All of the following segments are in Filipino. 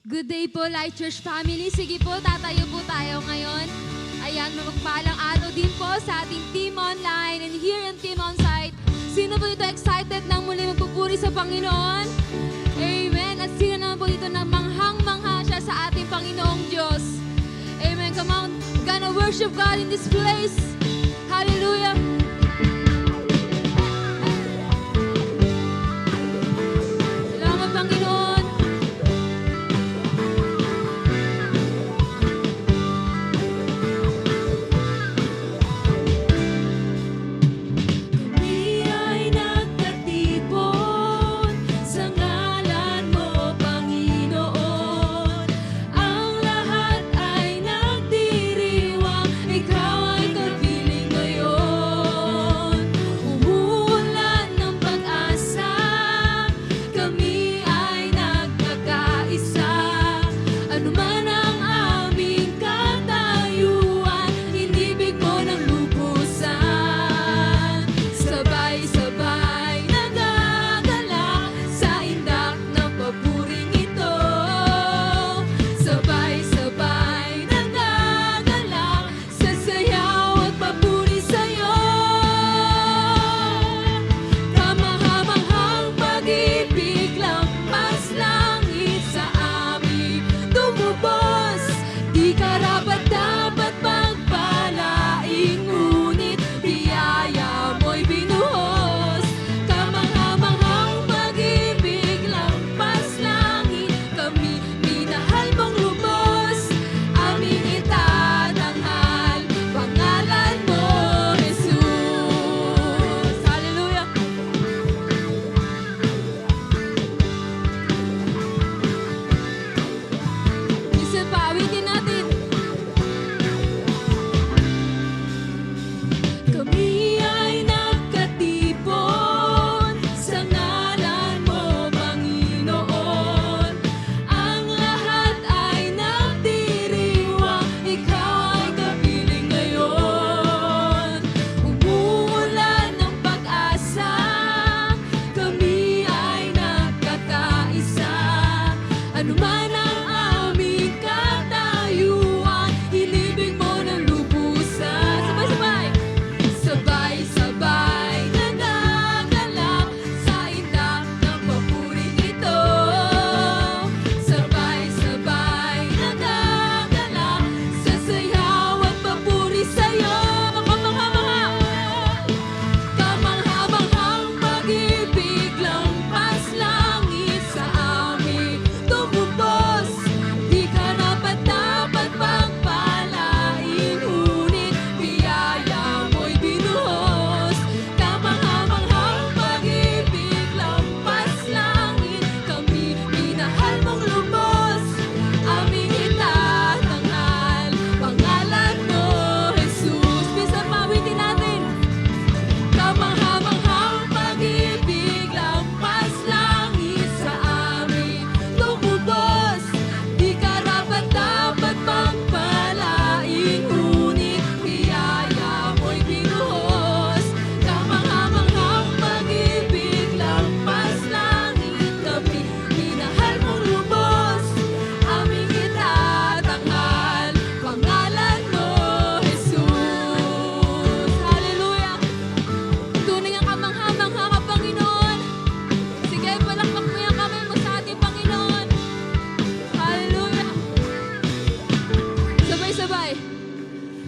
Good day po, Light Church family. Sige po, tatayo po tayo ngayon. Ayan, magpalang araw din po sa ating team online and here in team on site. Sino po dito excited nang muli magpupuri sa Panginoon? Amen. At sino naman po dito na manghang-mangha siya sa ating Panginoong Diyos? Amen. Come on, we're gonna worship God in this place. Hallelujah. Salamat, Panginoon.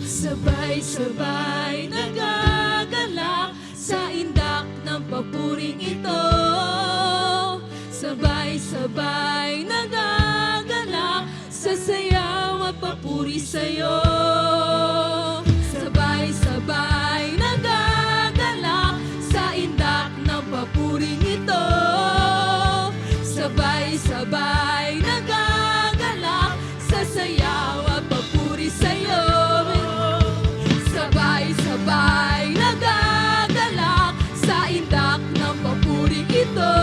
Sabay-sabay nagagalak sa indak ng papuring ito. Sabay-sabay nagagalak sa sayaw at papuri sa'yo. Sabay-sabay nagagalak sa indak ng papuring ito. Sabay-sabay nagagalak sa sayaw at papuri sa'yo. Sabay-sabay nagagalak sa indak ng papuring ito.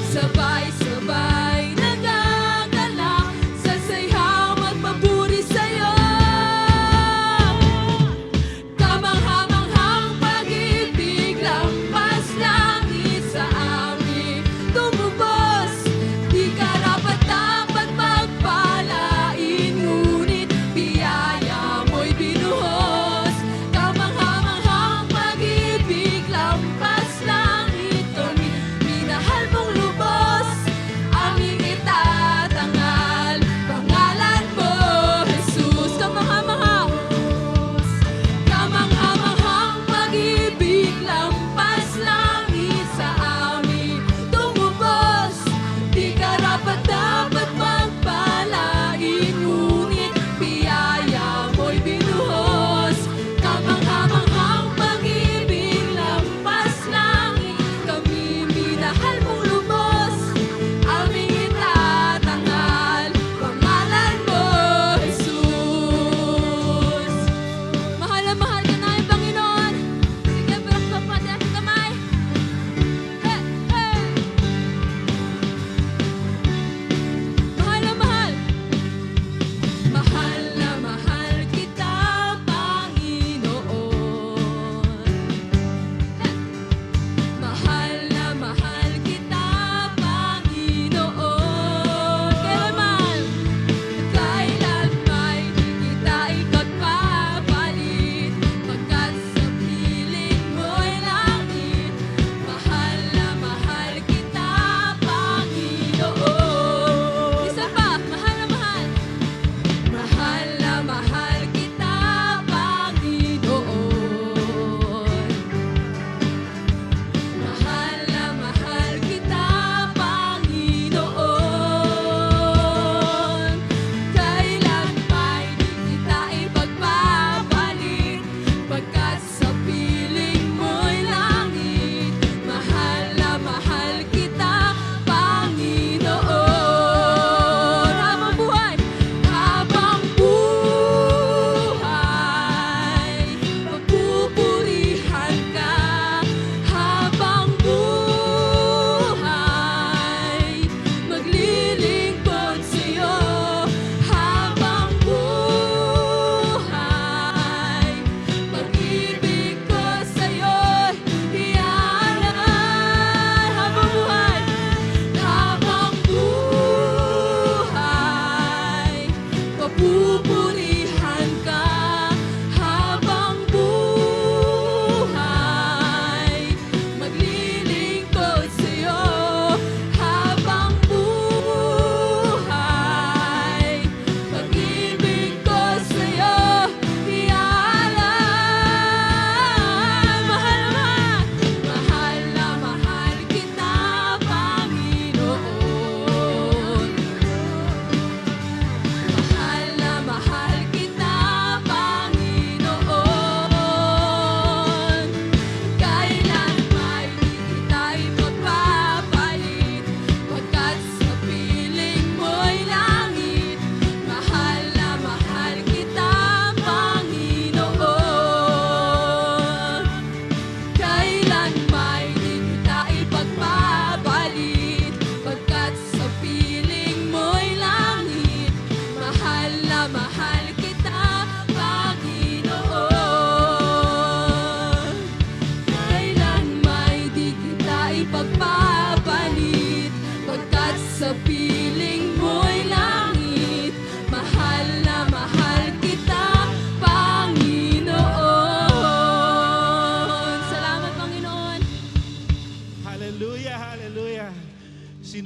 Sabay-sabay nagagalak sa sayaw at papuri sa'yo.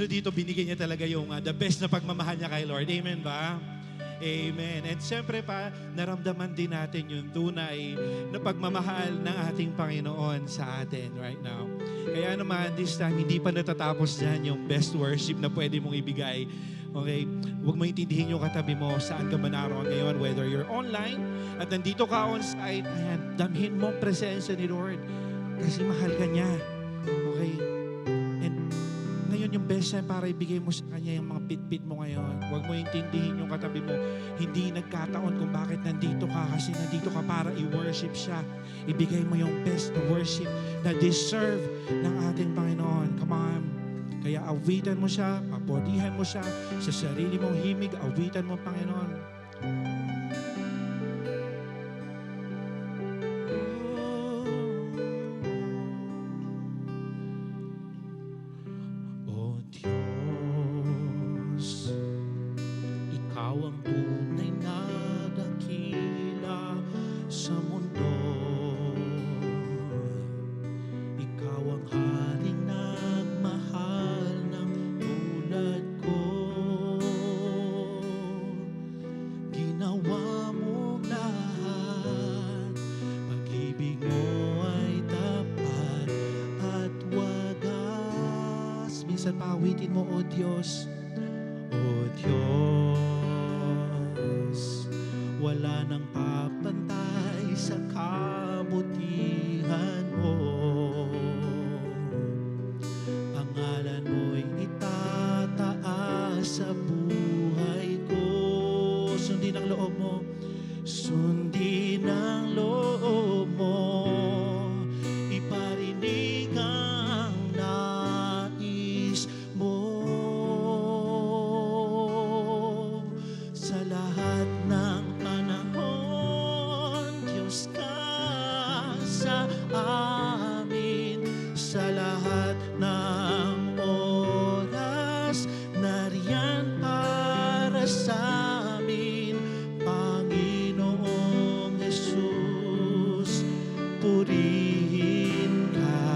sino dito binigyan niya talaga yung the best na pagmamahal niya kay Lord? Amen ba? Amen. And siyempre pa, naramdaman din natin yung tunay na pagmamahal ng ating Panginoon sa atin right now. Kaya naman, this time, hindi pa natatapos dyan yung best worship na pwede mong ibigay. Okay? Huwag mo intindihin yung katabi mo saan ka ba naroon ngayon, whether you're online at nandito ka on-site, ayan, damhin mo ang presensya ni Lord kasi mahal ka niya. Okay? And ngayon yung best time para ibigay mo sa Kanya yung mga bit-bit mo ngayon. Huwag mo intindihin yung katabi mo. Hindi nagkataon kung bakit nandito ka kasi nandito ka para i-worship siya. Ibigay mo yung best na worship na deserve ng ating Panginoon. Come on. Kaya awitan mo siya, papurihan mo siya sa sarili mong himig, awitan mo Panginoon. O Diyos, Ikaw ang tunay na dakila sa mundo. Ikaw ang haring nagmahal ng tulad ko. Ginawa mo lahat, pag-ibig mo ay tapat at wagas. Minsan pawitin mo, O Diyos. O Diyos, wala nang papantay sa kabutihan mo. Ang ngalan mo'y itataas sa buhay ko. Sundin ang loob mo. Sundin ang loob mo. Iparinig ang nais mo. Sa lahat ng panahon, Diyos ka sa amin. Sa lahat ng oras, nariyan para sa amin. Panginoong Jesus, purihin ka.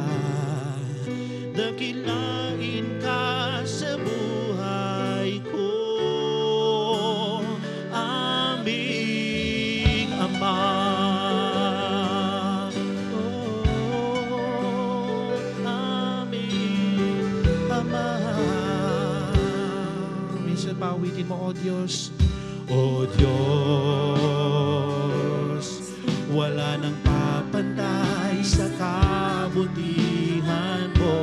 Dakilain ka sa buhay ko. Aming Ama. Oh, aming Ama. Minsan pawitin mo, O Diyos. O Diyos, wala nang papantay sa kabutihan mo.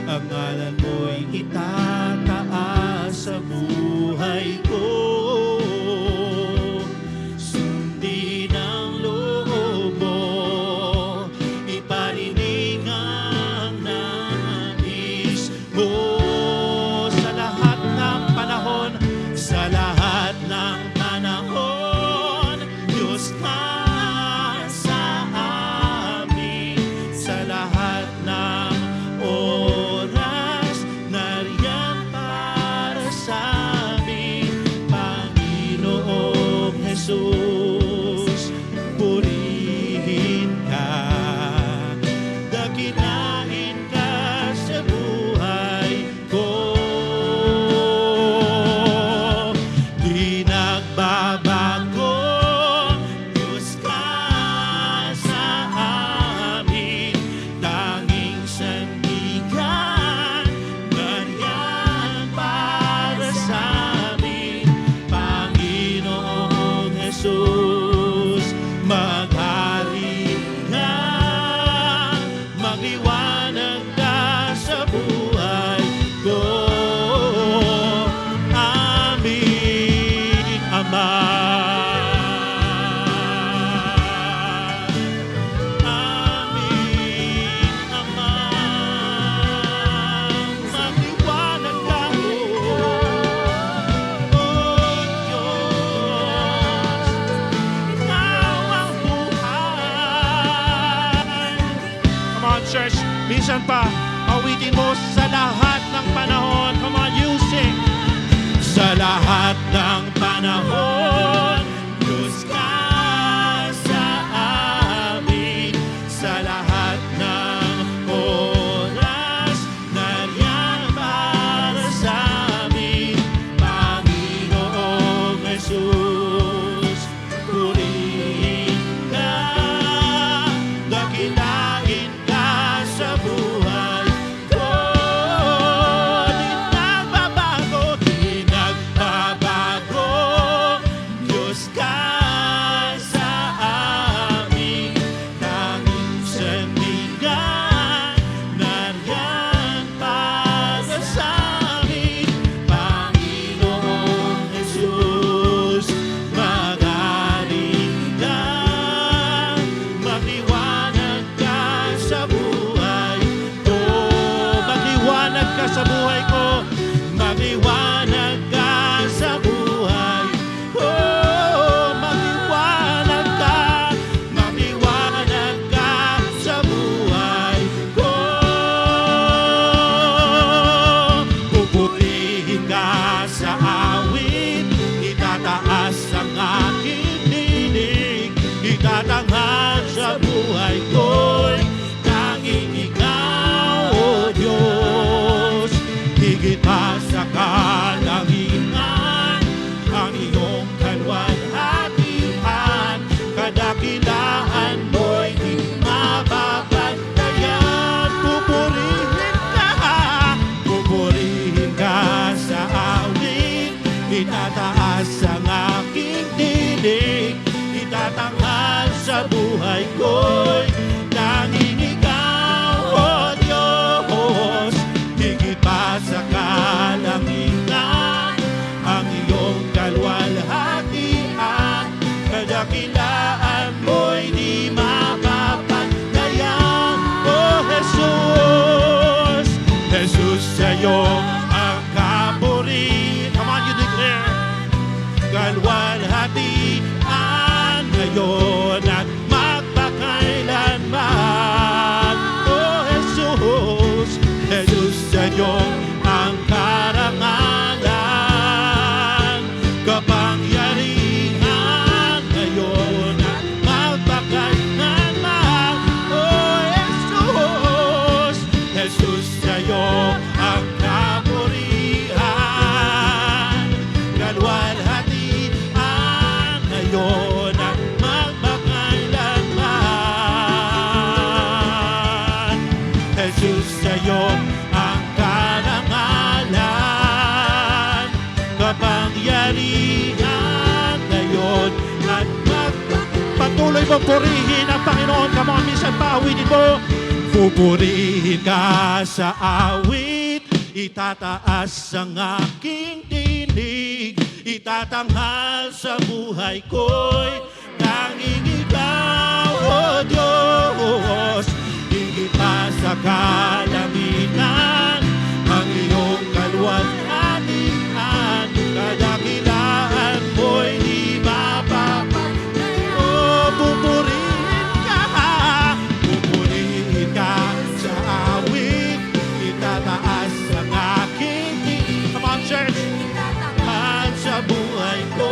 Ang ngalan mo'y itataas sa buhay ko. Sundin ang loob mo, iparinig ang nais mo. Sa lahat ng panahon, sa lahat ng panahon, Diyos ka sa amin. Sa lahat ng oras, nariyan para sa amin. Panginoong Jesus, purihin ka. Dakilain ka sa buhay ko. Di nagbabago, Diyos ka sa amin. Tanging sandigan, ganyan para sa amin. Panginoong Jesus, maghari ka, magliwanag ka sa buhay ko. Aming Ama. Aming Ama. Magliwanag ka, O Diyos. Ikaw ang buhay. Come on, church. Minsan pa, awitin mo sa lahat ng panahon. Come on, you sing. Sa lahat ng panahon, Diyos ka sa amin. Sa lahat ng oras, sa kalangitan, ang iyong kalwalhatian, kadakilaan mo'y di mapapantayan. Pupurihin ka sa awit, itataas ang aking dilig, itatanghal sa buhay ko'y tanging ikaw, O Diyos. Higit pa sa kalangitan, ang iyong kalwalhatian, kadakilaan mo'y di mapapantayan. O Jesus, Jesus, sa'yo ang kapurihan. Come on, you declare. Kalwalhatian ngayon at magpakailanman. O Jesus, Jesus, sa'yo ang karangalan, kapangyarihan ngayon at magpakailanman. O Jesus, Jesus, sa'yo ang kapurihan, kalwalhatian ngayon at magpakailanman. Jesus, sa'yo ang karangalan, kapangyarihan ngayon at patuloy mong purihin ang Panginoon. Come on, minsan paawitin mo. Pupurihin ka sa awit, itataas ang aking tinig, itatanghal sa buhay ko'y tanging ikaw, O Diyos. Higit pa sa kalangitan, ang iyong kalwalhatian, kadakilaan mo'y di mapapantayan. O pupurihin ka sa awit, itataas ang aking tinig. Come on, church. Itatanghal sa buhay ko,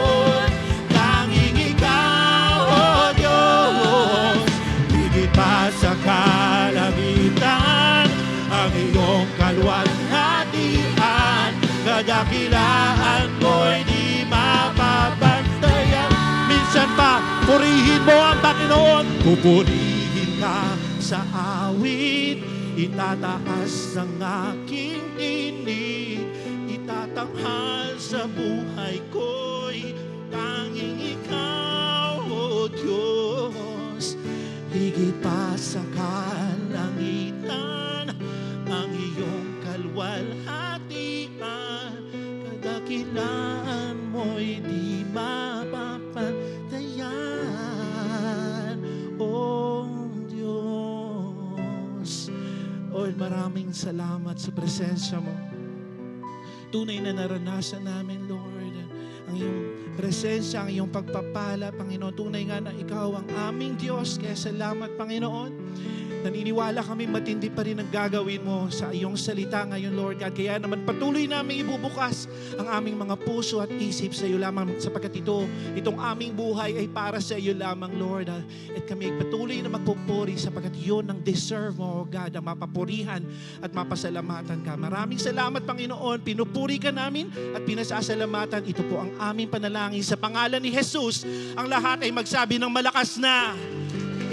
tanging ikaw, O Diyos. Higit pa sa kalangitan, ang iyong kalwalhatian, kadakilaan mo'y di mapapantayan. Minsan pa, purihin mo ang Panginoon. Pupurihin ka sa awit, itataas ang aking tinig, itatanghal sa buhay ko'y tanging ikaw, O Diyos. Higit pa sa kalangitan, ang iyong kalwalhatian, kadakilaan mo'y di mapapantayan, O Diyos. Lord, maraming salamat sa presensya mo. Tunay na naranasan namin, Lord, ang iyong presensya, ang iyong pagpapala, Panginoon. Tunay nga na ikaw ang aming Diyos. Kaya salamat, Panginoon. Naniniwala kami matindi pa rin ang gagawin mo sa iyong salita ngayon, Lord God. Kaya naman patuloy namin ibubukas ang aming mga puso at isip sa iyo lamang, sapagkat itong aming buhay ay para sa iyo lamang, Lord. At kami ay patuloy na magpupuri sapagkat yun ang deserve mo, God, ang mapapurihan at mapasalamatan ka. Maraming salamat, Panginoon. Pinupuri ka namin at pinasasalamatan. Ito po ang aming panalangin sa pangalan ni Jesus. Ang lahat ay magsabi ng malakas na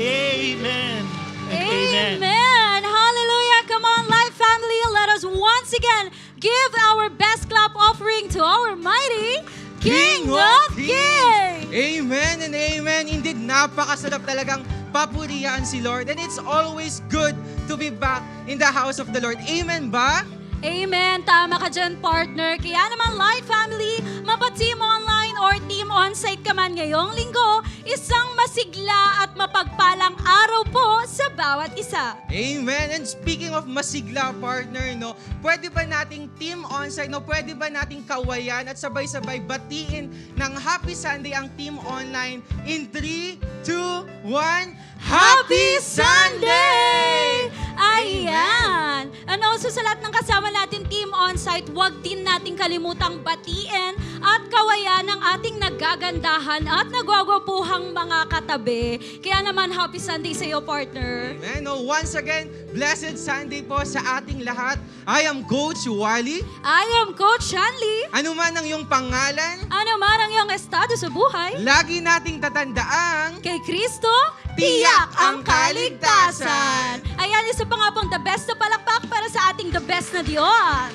Amen. And amen. Amen. Hallelujah. Come on, Life family. Let us once again give our best clap offering to our mighty King of Kings. Amen and amen. Indeed, napakasarap talagang papurihan si Lord. And it's always good to be back in the house of the Lord. Amen ba? Amen. Tama ka dyan, partner. Kaya naman, Life family, mapa-team online or team on-site ka man ngayong linggo, isang masigla at mapagpalang araw po sa bawat isa. Amen. And speaking of masigla, partner, no, pwede ba nating team on-site, no, pwede ba nating kawayan at sabay-sabay batiin ng Happy Sunday ang team online in 3, 2, 1, Happy Sunday! Ayan! And also sa lahat ng kasama natin team on-site, huwag din nating kalimutang batiin at kawayan ng ating nagagandahan at nagwagwapuhang mga katabi. Kaya naman, Happy Sunday sa iyo, partner. Amen. No, once again, Blessed Sunday po sa ating lahat. I am Coach Wally. I am Coach Shanley. Ano man ang iyong pangalan, Ano man ang iyong estado sa buhay, lagi nating tatandaang kay Kristo, Tiyak ang kaligtasan. Ayan, isa pa nga pong the best na palakpak para sa ating the best na Diyos.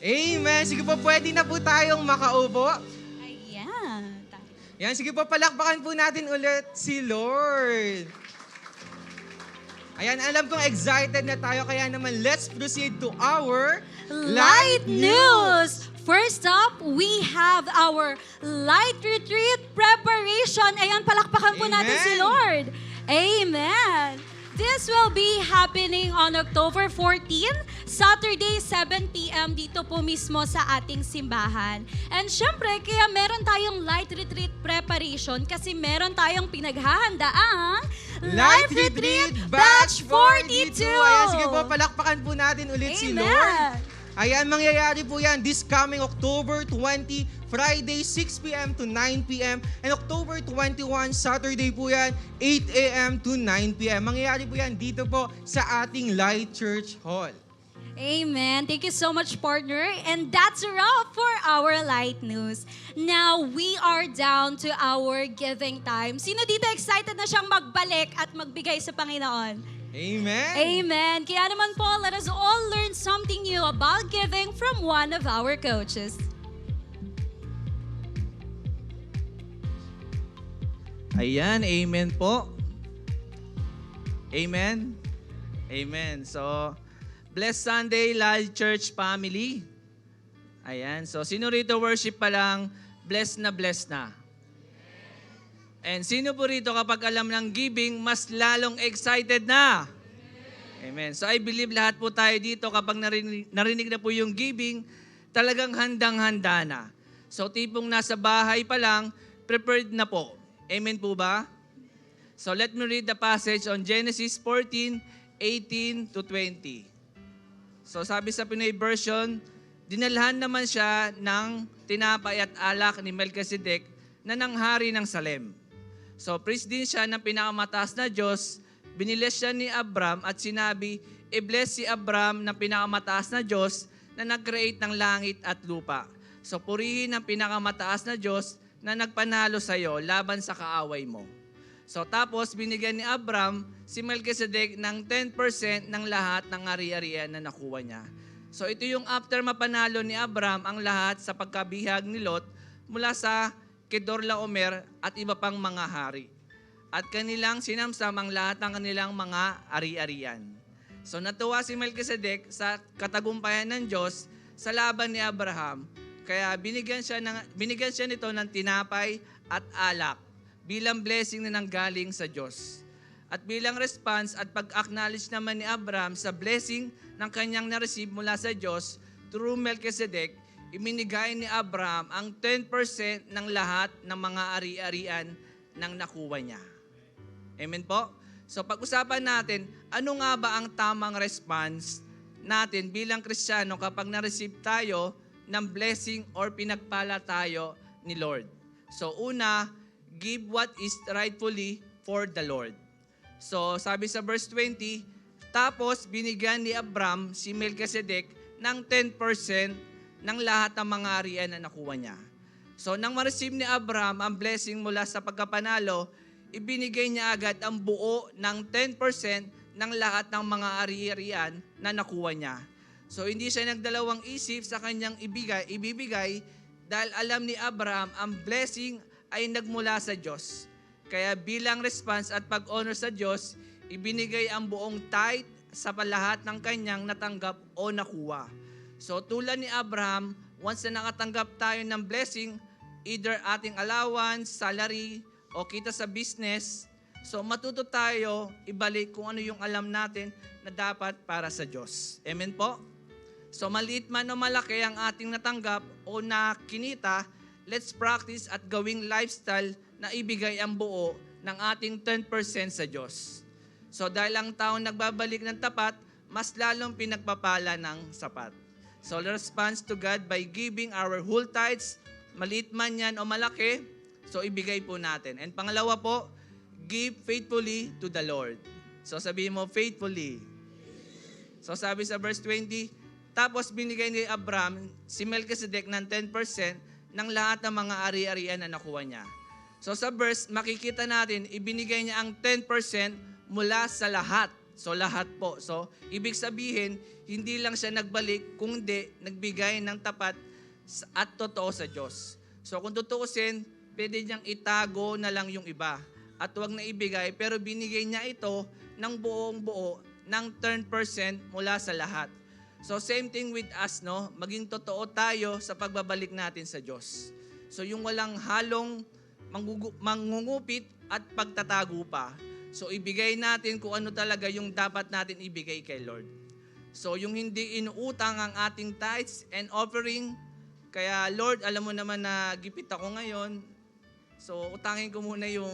Amen. Sige po, pwede na po tayong makaupo. Ayan. Yan, sige po, palakpakan po natin ulit si Lord. Ayan, alam kong excited na tayo, kaya naman let's proceed to our Light News! First up, we have our Light Retreat preparation. Ayan, palakpakan po natin Amen. si Lord. Amen. This will be happening on October 14, Saturday, 7 p.m. dito po mismo sa ating simbahan. And syempre, kaya meron tayong Light Retreat preparation kasi meron tayong pinaghahandaang Light Retreat Batch 42. Ayan, sige po, palakpakan po natin ulit si Amen. Lord. Ayan, mangyayari po yan this coming October 20, Friday, 6 p.m. to 9 p.m. And October 21, Saturday po yan, 8 a.m. to 9 p.m. Mangyayari po yan dito po sa ating Light Church Hall. Amen. Thank you so much, partner. And that's a wrap for our Light News. Now, we are down to our giving time. Sino dito excited na siyang magbalik at magbigay sa Panginoon? Amen. Amen. Kaya naman po, let us all learn something new about giving from one of our coaches. Ayan, amen po. Amen. Amen. So, blessed Sunday, Light Church family. Ayan. So, sino rito worship pa lang, blessed na blessed na? And sino po rito kapag alam ng giving, mas lalong excited na? Amen. So, I believe lahat po tayo dito kapag narinig na po yung giving, talagang handang-handa na. So, tipong nasa bahay pa lang, prepared na po. Amen po ba? So let me read the passage on Genesis 14:18 to 20. So sabi sa Pinoy version, dinalhan naman siya ng tinapay at alak ni Melchizedek na nanghari ng Salem. So priest din siya ng pinakamataas na Diyos, biniles siya ni Abram at sinabi, i-bless si Abram ng pinakamataas na Diyos na nag-create ng langit at lupa. So purihin ang pinakamataas na Diyos na nagpanalo sa iyo laban sa kaaway mo. So tapos binigyan ni Abram si Melchizedek ng 10% ng lahat ng ari-arian na nakuha niya. So ito yung after mapanalo ni Abram ang lahat sa pagkabihag ni Lot mula sa Kedorlaomer at iba pang mga hari. At kanilang sinamsam ang lahat ng kanilang mga ari-arian. So natuwa si Melchizedek sa katagumpayan ng Diyos sa laban ni Abraham. Kaya binigyan siya nito ng tinapay at alak bilang blessing na nanggaling sa Diyos. At bilang response at pag-acknowledge naman ni Abraham sa blessing ng kanyang na-receive mula sa Diyos through Melchizedek, iminigay ni Abraham ang 10% ng lahat ng mga ari-arian ng nakuha niya. Amen po? So pag-usapan natin, ano nga ba ang tamang response natin bilang Kristiyano kapag na-receive tayo ng blessing or pinagpala tayo ni Lord. So una, give what is rightfully for the Lord. So sabi sa verse 20, tapos binigyan ni Abram si Melchizedek ng 10% ng lahat ng mga arian na nakuha niya. So nang ma-receive ni Abram ang blessing mula sa pagkapanalo, ibinigay niya agad ang buo ng 10% ng lahat ng mga ari-arian na nakuha niya. So hindi siya nagdalawang isip sa kanyang ibibigay dahil alam ni Abraham ang blessing ay nagmula sa Diyos. Kaya bilang response at pag-honor sa Diyos, ibinigay ang buong tithe sa lahat ng kanyang natanggap o nakuha. So tulad ni Abraham, once na nakatanggap tayo ng blessing, either ating allowance, salary, o kita sa business, so matuto tayo ibalik kung ano yung alam natin na dapat para sa Diyos. Amen po? So maliit man o malaki ang ating natanggap o nakinita, let's practice at gawing lifestyle na ibigay ang buo ng ating 10% sa Diyos. So dahil ang taong nagbabalik ng tapat, mas lalong pinagpapala ng sapat. So response to God by giving our whole tithes, maliit man yan o malaki, So ibigay po natin. And pangalawa po, give faithfully to the Lord. So sabihin mo, faithfully. So sabi sa verse 20, tapos binigay ni Abraham si Melchizedek ng 10% ng lahat ng mga ari-arian na nakuha niya. So sa verse, makikita natin, ibinigay niya ang 10% mula sa lahat. So lahat po. So ibig sabihin, hindi lang siya nagbalik, kundi nagbigay ng tapat at totoo sa Diyos. So kung tutuusin, pwede niyang itago na lang yung iba at huwag na ibigay, pero binigay niya ito ng buong buo ng 10% mula sa lahat. So same thing with us, no? Maging totoo tayo sa pagbabalik natin sa Diyos. So yung walang halong mangungupit at pagtatago pa. So ibigay natin kung ano talaga yung dapat natin ibigay kay Lord. So yung hindi inuutang ang ating tithes and offering, kaya Lord, alam mo naman na gipit ako ngayon, so utangin ko muna yung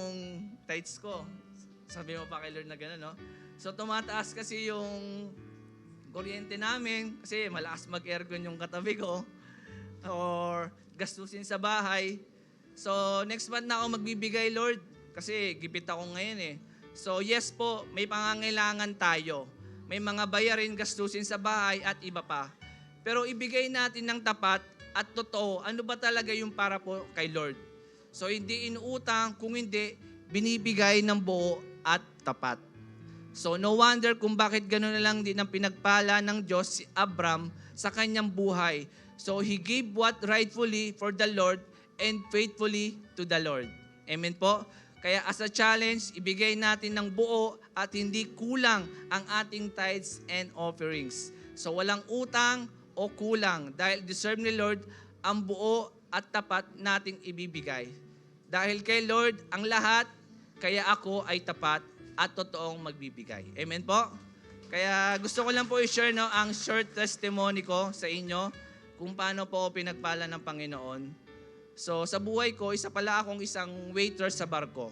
tithes ko. Sabi mo pa kay Lord na gano'n, no? So tumataas kasi yung kuryente namin kasi malakas mag-aircon yung katabi ko or gastusin sa bahay. So next month na ako magbibigay, Lord, kasi gipit ako ngayon eh. So yes po, may pangangailangan tayo. May mga bayarin, gastusin sa bahay at iba pa. Pero ibigay natin ng tapat at totoo, ano ba talaga yung para po kay Lord. So hindi inuutang, kung hindi, binibigay ng buo at tapat. So no wonder kung bakit gano'n na lang din ang pinagpala ng Diyos si Abram sa kanyang buhay. So he gave what rightfully for the Lord and faithfully to the Lord. Amen po? Kaya as a challenge, ibigay natin ng buo at hindi kulang ang ating tithes and offerings. So walang utang o kulang dahil deserve ni Lord ang buo at tapat nating ibibigay. Dahil kay Lord ang lahat, kaya ako ay tapat at totoong magbibigay. Amen po? Kaya gusto ko lang po i-share ang short testimony ko sa inyo kung paano po ako pinagpala ng Panginoon. So sa buhay ko, isa pala akong isang waiter sa barko.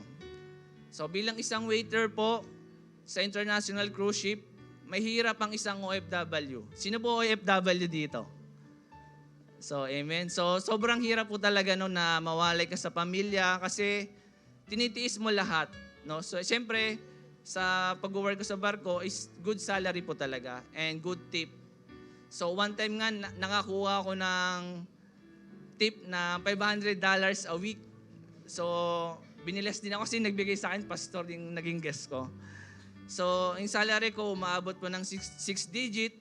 So bilang isang waiter po sa international cruise ship, mahirap ang isang OFW. Sino po OFW dito? So amen. So sobrang hirap po talaga na mawalay ka sa pamilya kasi tinitiis mo lahat. No? So siyempre, sa pag-work ko sa barko is good salary po talaga and good tip. So one time nga nakakuha ako ng tip na $500 a week. So biniles din ako kasi nagbigay sa akin, pastor yung naging guest ko. So yung salary ko umaabot po ng 6 digit.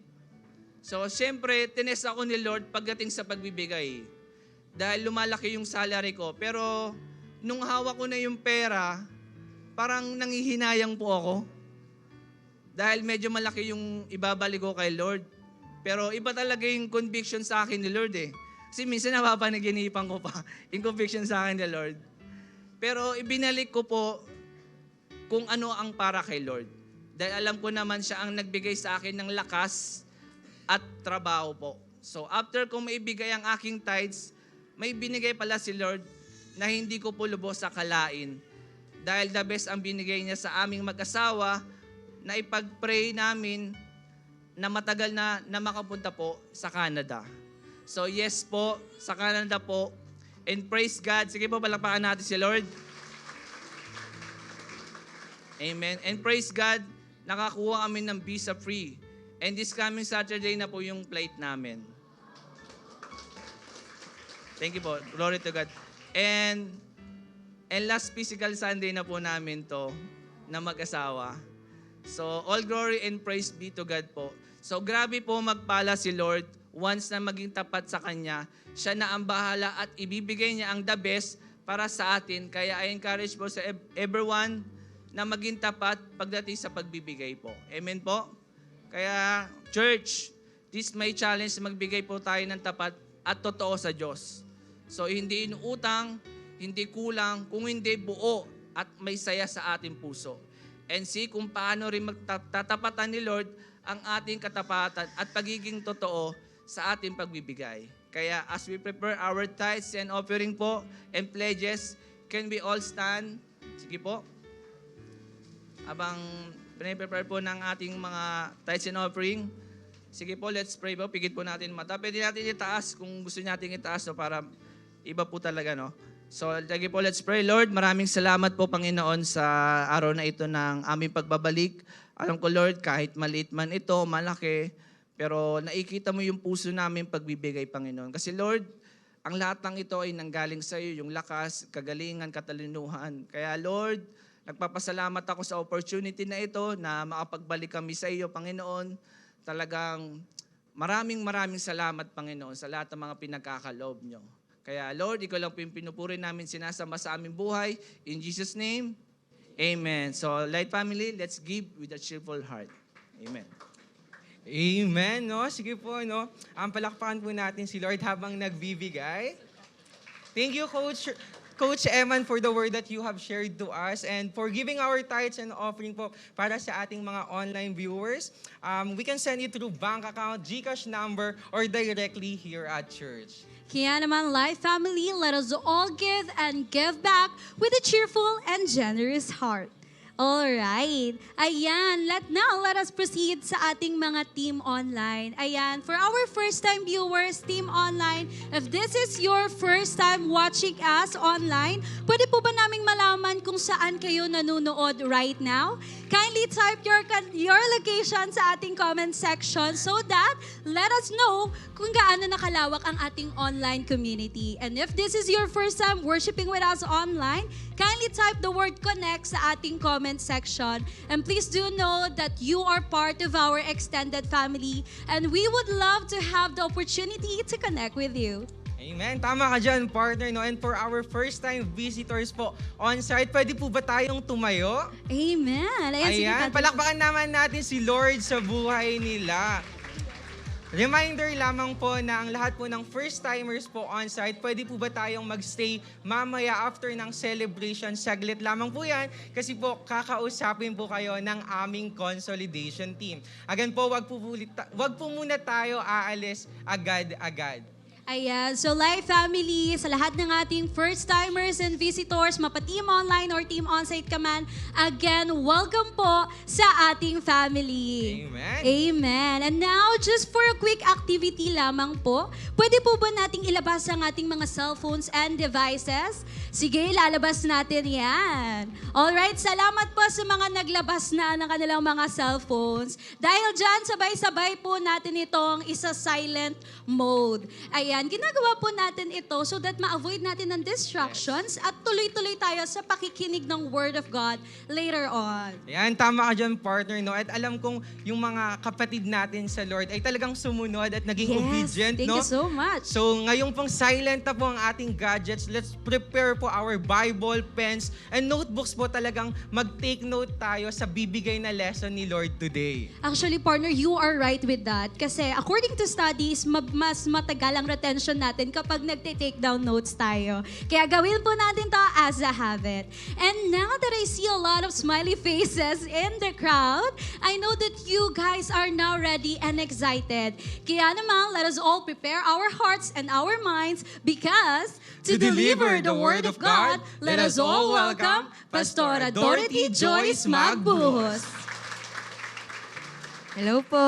So siyempre tines ako ni Lord pagdating sa pagbibigay. Dahil lumalaki yung salary ko. Pero nung hawak ko na yung pera, parang nanghihinayang po ako. Dahil medyo malaki yung ibabalik ko kay Lord. Pero iba talaga yung conviction sa akin ni Lord eh. Kasi minsan napapanaginipan ko pa yung conviction sa akin ni Lord. Pero ibinalik ko po kung ano ang para kay Lord. Dahil alam ko naman siya ang nagbigay sa akin ng lakas at trabaho po. So after kong maibigay ang aking tithes, may binigay pala si Lord na hindi ko po lubos sa kalain. Dahil the best ang binigay niya sa aming mag-asawa na ipag-pray namin na matagal na makapunta po sa Canada. So yes po, sa Canada po. And praise God. Sige po, palakpakan natin si Lord. Amen. And praise God, nakakuha kami ng visa free. And this coming Saturday na po yung flight namin. Thank you po. Glory to God. And last physical Sunday na po namin to na mag-asawa. So, all glory and praise be to God po. So, grabe po magpala si Lord once na maging tapat sa Kanya. Siya na ang bahala at ibibigay niya ang the best para sa atin. Kaya I encourage po sa everyone na maging tapat pagdating sa pagbibigay po. Amen po? Kaya, church, this may challenge, magbigay po tayo ng tapat at totoo sa Diyos. So, hindi inuutang, hindi kulang, kung hindi buo at may saya sa ating puso. And see kung paano rin magtatapatan ni Lord ang ating katapatan at pagiging totoo sa ating pagbibigay. Kaya as we prepare our tithes and offering po and pledges, can we all stand? Sige po. Habang piniprepare po ng ating mga tithes and offering, sige po, let's pray po. Pigit po natin mata. Pwede natin itaas kung gusto natin itaas no, para iba po talaga, no? So, lagi po, let's pray. Lord, maraming salamat po, Panginoon, sa araw na ito ng aming pagbabalik. Alam ko, Lord, kahit maliit man ito, malaki, pero nakikita mo yung puso namin pagbibigay, Panginoon. Kasi, Lord, ang lahat ng ito ay nanggaling sa iyo, yung lakas, kagalingan, katalinuhan. Kaya, Lord, nagpapasalamat ako sa opportunity na ito na makapagbalik kami sa iyo, Panginoon. Talagang maraming salamat, Panginoon, sa lahat ng mga pinagkakaloob nyo. Kaya, Lord, ikaw lang po yung pinupuri namin, sinasama sa aming buhay. In Jesus' name, amen. So, Light Family, let's give with a cheerful heart. Amen. Amen, no? Sige po, no? Palakpakan po natin si Lord habang nagbibigay. Thank you, Coach Eman, for the word that you have shared to us and for giving our tithes and offering po para sa ating mga online viewers. We can send it through bank account, GCash number, or directly here at church. Kaya naman, Life Family, let us all give and give back with a cheerful and generous heart. Alright. Ayan, let us proceed sa ating mga Team Online. Ayan, for our first-time viewers, Team Online, if this is your first time watching us online, pwede po ba naming malaman kung saan kayo nanonood right now? Kindly type your location sa ating comment section so that let us know kung gaano nakalawak ang ating online community. And if this is your first time worshiping with us online, kindly type the word connect sa ating comment section. And please do know that you are part of our extended family and we would love to have the opportunity to connect with you. Amen. Tama ka dyan, partner. No? And for our first-time visitors po on-site, pwede po ba tayong tumayo? Amen. Ayan, palakpakan naman natin si Lord sa buhay nila. Reminder lamang po na ang lahat po ng first-timers po on-site, pwede po ba tayong magstay mamaya after ng celebration? Saglit lamang po yan kasi po kakausapin po kayo ng aming consolidation team. Again po, wag po muna tayo aalis agad-agad. Ayan, so Life Family, sa lahat ng ating first-timers and visitors, mapa-Team Online or Team Onsite ka man, again, welcome po sa ating family. Amen. Amen. And now, just for a quick activity lamang po, pwede po ba nating ilabas ang ating mga cellphones and devices? Sige, lalabas natin yan. Alright, salamat po sa mga naglabas na ng kanilang mga cellphones. Dahil dyan, sabay-sabay po natin itong isa-silent mode. Ayan, ginagawa po natin ito so that ma-avoid natin ng distractions at tuloy-tuloy tayo sa pakikinig ng Word of God later on. Ayan, tama ka dyan, partner. No? At alam kong yung mga kapatid natin sa Lord ay talagang sumunod at naging obedient. Thank no? you so much. So ngayon pong silent na po ang ating gadgets. Let's prepare po our Bible, pens, and notebooks po talagang mag-take note tayo sa bibigay na lesson ni Lord today. Actually, partner, you are right with that. Kasi according to studies, mas matagal ang retention natin kapag nagte-take down notes tayo. Kaya gawin po natin to as a habit. And now that I see a lot of smiley faces in the crowd, I know that you guys are now ready and excited. Kaya naman, let us all prepare our hearts and our minds because to deliver the Word of God, let us all welcome Pastora Dorothy Joyce Magbuhos. Hello po.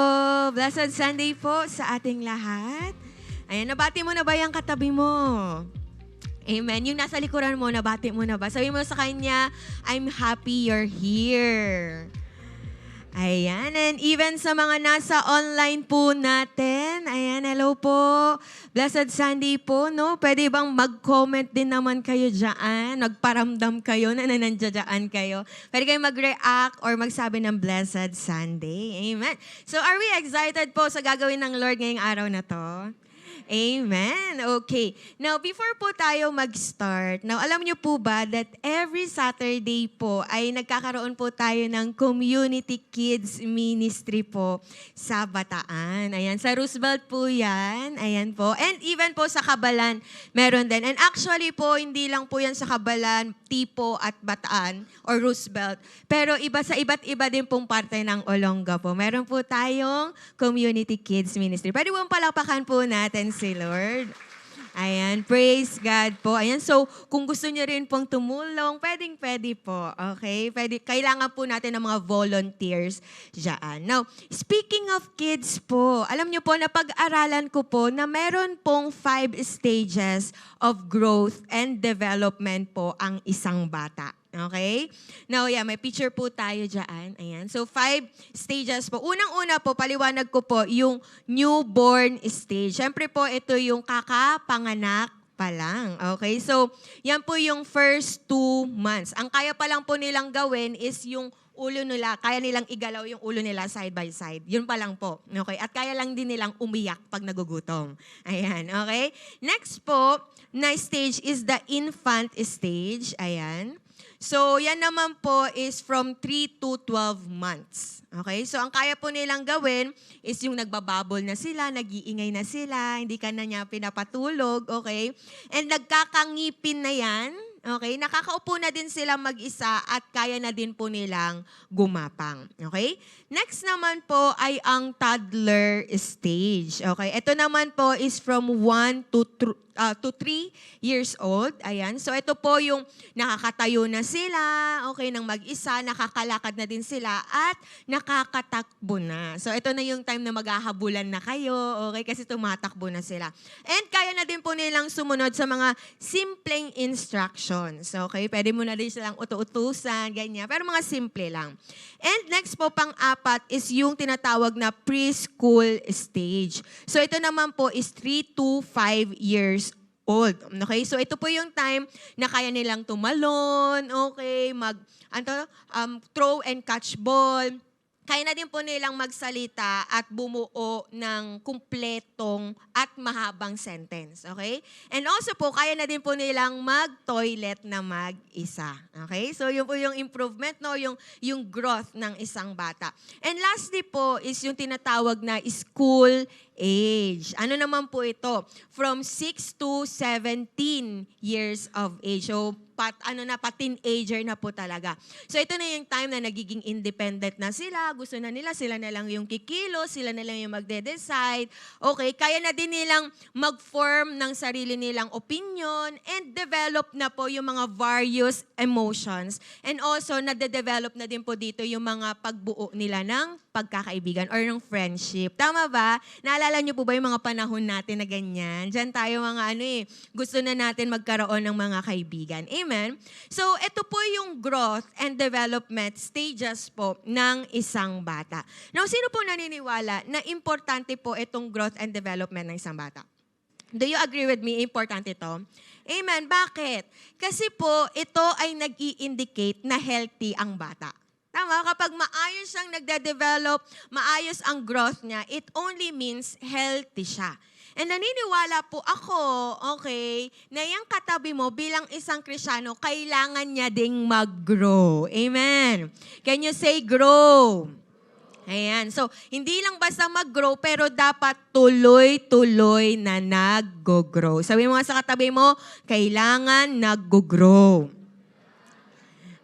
Blessed Sunday po sa ating lahat. Ayan, nabati mo na ba yung katabi mo? Amen. Yung nasa likuran mo, nabati mo na ba? Sabi mo sa kanya, I'm happy you're here. Ayan, and even sa mga nasa online po natin, ayan, hello po. Blessed Sunday po, no? Pwede bang mag-comment din naman kayo dyan? Nagparamdam kayo na nandiyan kayo. Pwede kayong mag-react or magsabi ng Blessed Sunday. Amen. So are we excited po sa gagawin ng Lord ngayong araw na to? Amen. Okay. Now, before po tayo mag-start, now alam niyo po ba that every Saturday po ay nagkakaroon po tayo ng Community Kids Ministry po sa Bataan. Ayan, sa Roosevelt po yan. Ayan po. And even po sa Cabalan, meron din. And actually po, hindi lang po yan sa Cabalan, Tipo at Bataan or Roosevelt. Pero iba sa iba't iba din pong parte ng Olonga po. Meron po tayong Community Kids Ministry. Pwede po palakpakan po natin si Lord. Ayan, praise God po. Ayan, so kung gusto niyo rin pong tumulong, pwede po. Okay? Kailangan po natin ng mga volunteers dyan. Now, speaking of kids po, alam niyo po, napag-aralan ko po na meron pong 5 stages of growth and development po ang isang bata. Okay? Now, may picture po tayo dyan. Ayan. So, 5 stages po. Unang-una po, paliwanag ko po, yung newborn stage. Siyempre po, ito yung kakapanganak pa lang. Okay? So, yan po yung first 2 months. Ang kaya pa lang po nilang gawin is yung ulo nila, kaya nilang igalaw yung ulo nila side by side. Yun pa lang po. Okay? At kaya lang din nilang umiyak pag nagugutom. Ayan. Okay? Next po, na stage is the infant stage. Ayan. So, yan naman po is from 3 to 12 months. Okay? So, ang kaya po nilang gawin is yung nagbababol na sila, nag-iingay na sila, hindi ka na niya pinapatulog, okay? And nagkakangipin na yan, okay? Nakakaupo na din sila mag-isa at kaya na din po nilang gumapang. Okay? Next naman po ay ang toddler stage. Okay? Ito naman po is from 1 to 3 years old. Ayan. So, ito po yung nakakatayo na sila, okay, nang mag-isa, nakakalakad na din sila, at nakakatakbo na. So, ito na yung time na maghahabulan na kayo, okay, kasi tumatakbo na sila. And kaya na din po nilang sumunod sa mga simpleng instructions. Okay? Pwede mo na din silang utu-utusan, ganyan. Pero mga simple lang. And next po, pang-apat is yung tinatawag na preschool stage. So, ito naman po is 3 to 5 years old. Okay? So, ito po yung time na kaya nilang tumalon, okay, throw and catch ball. Kaya na din po nilang magsalita at bumuo ng kumpletong at mahabang sentence. Okay? And also po, kaya na din po nilang mag-toilet na mag-isa. Okay? So, yun po yung improvement, no? Yung growth ng isang bata. And lastly po is yung tinatawag na school age. Ano naman po ito? From 6 to 17 years of age. So, pa-teenager na po talaga. So, ito na yung time na nagiging independent na sila. Gusto na nila, sila na lang yung kikilo, sila na lang yung magde-decide. Okay, kaya na din nilang mag-form ng sarili nilang opinion and develop na po yung mga various emotions. And also, nade-develop na din po dito yung mga pagbuo nila ng pagkakaibigan or ng friendship. Tama ba? Naalala niyo po ba yung mga panahon natin na ganyan? Diyan tayo mga gusto na natin magkaroon ng mga kaibigan. Amen? So, ito po yung growth and development stages po ng isang bata. Now, sino po naniniwala na importante po itong growth and development ng isang bata? Do you agree with me? Importante ito? Amen. Bakit? Kasi po, ito ay nag-i-indicate na healthy ang bata. Tama? Kapag maayos siyang nagde-develop, maayos ang growth niya, it only means healthy siya. And naniniwala po ako, okay, na yung katabi mo bilang isang Kristiyano, kailangan niya ding mag-grow. Amen. Can you say grow? Ayan. So, hindi lang basta mag-grow, pero dapat tuloy-tuloy na nag-grow. Sabi mo nga sa katabi mo, kailangan nag-grow.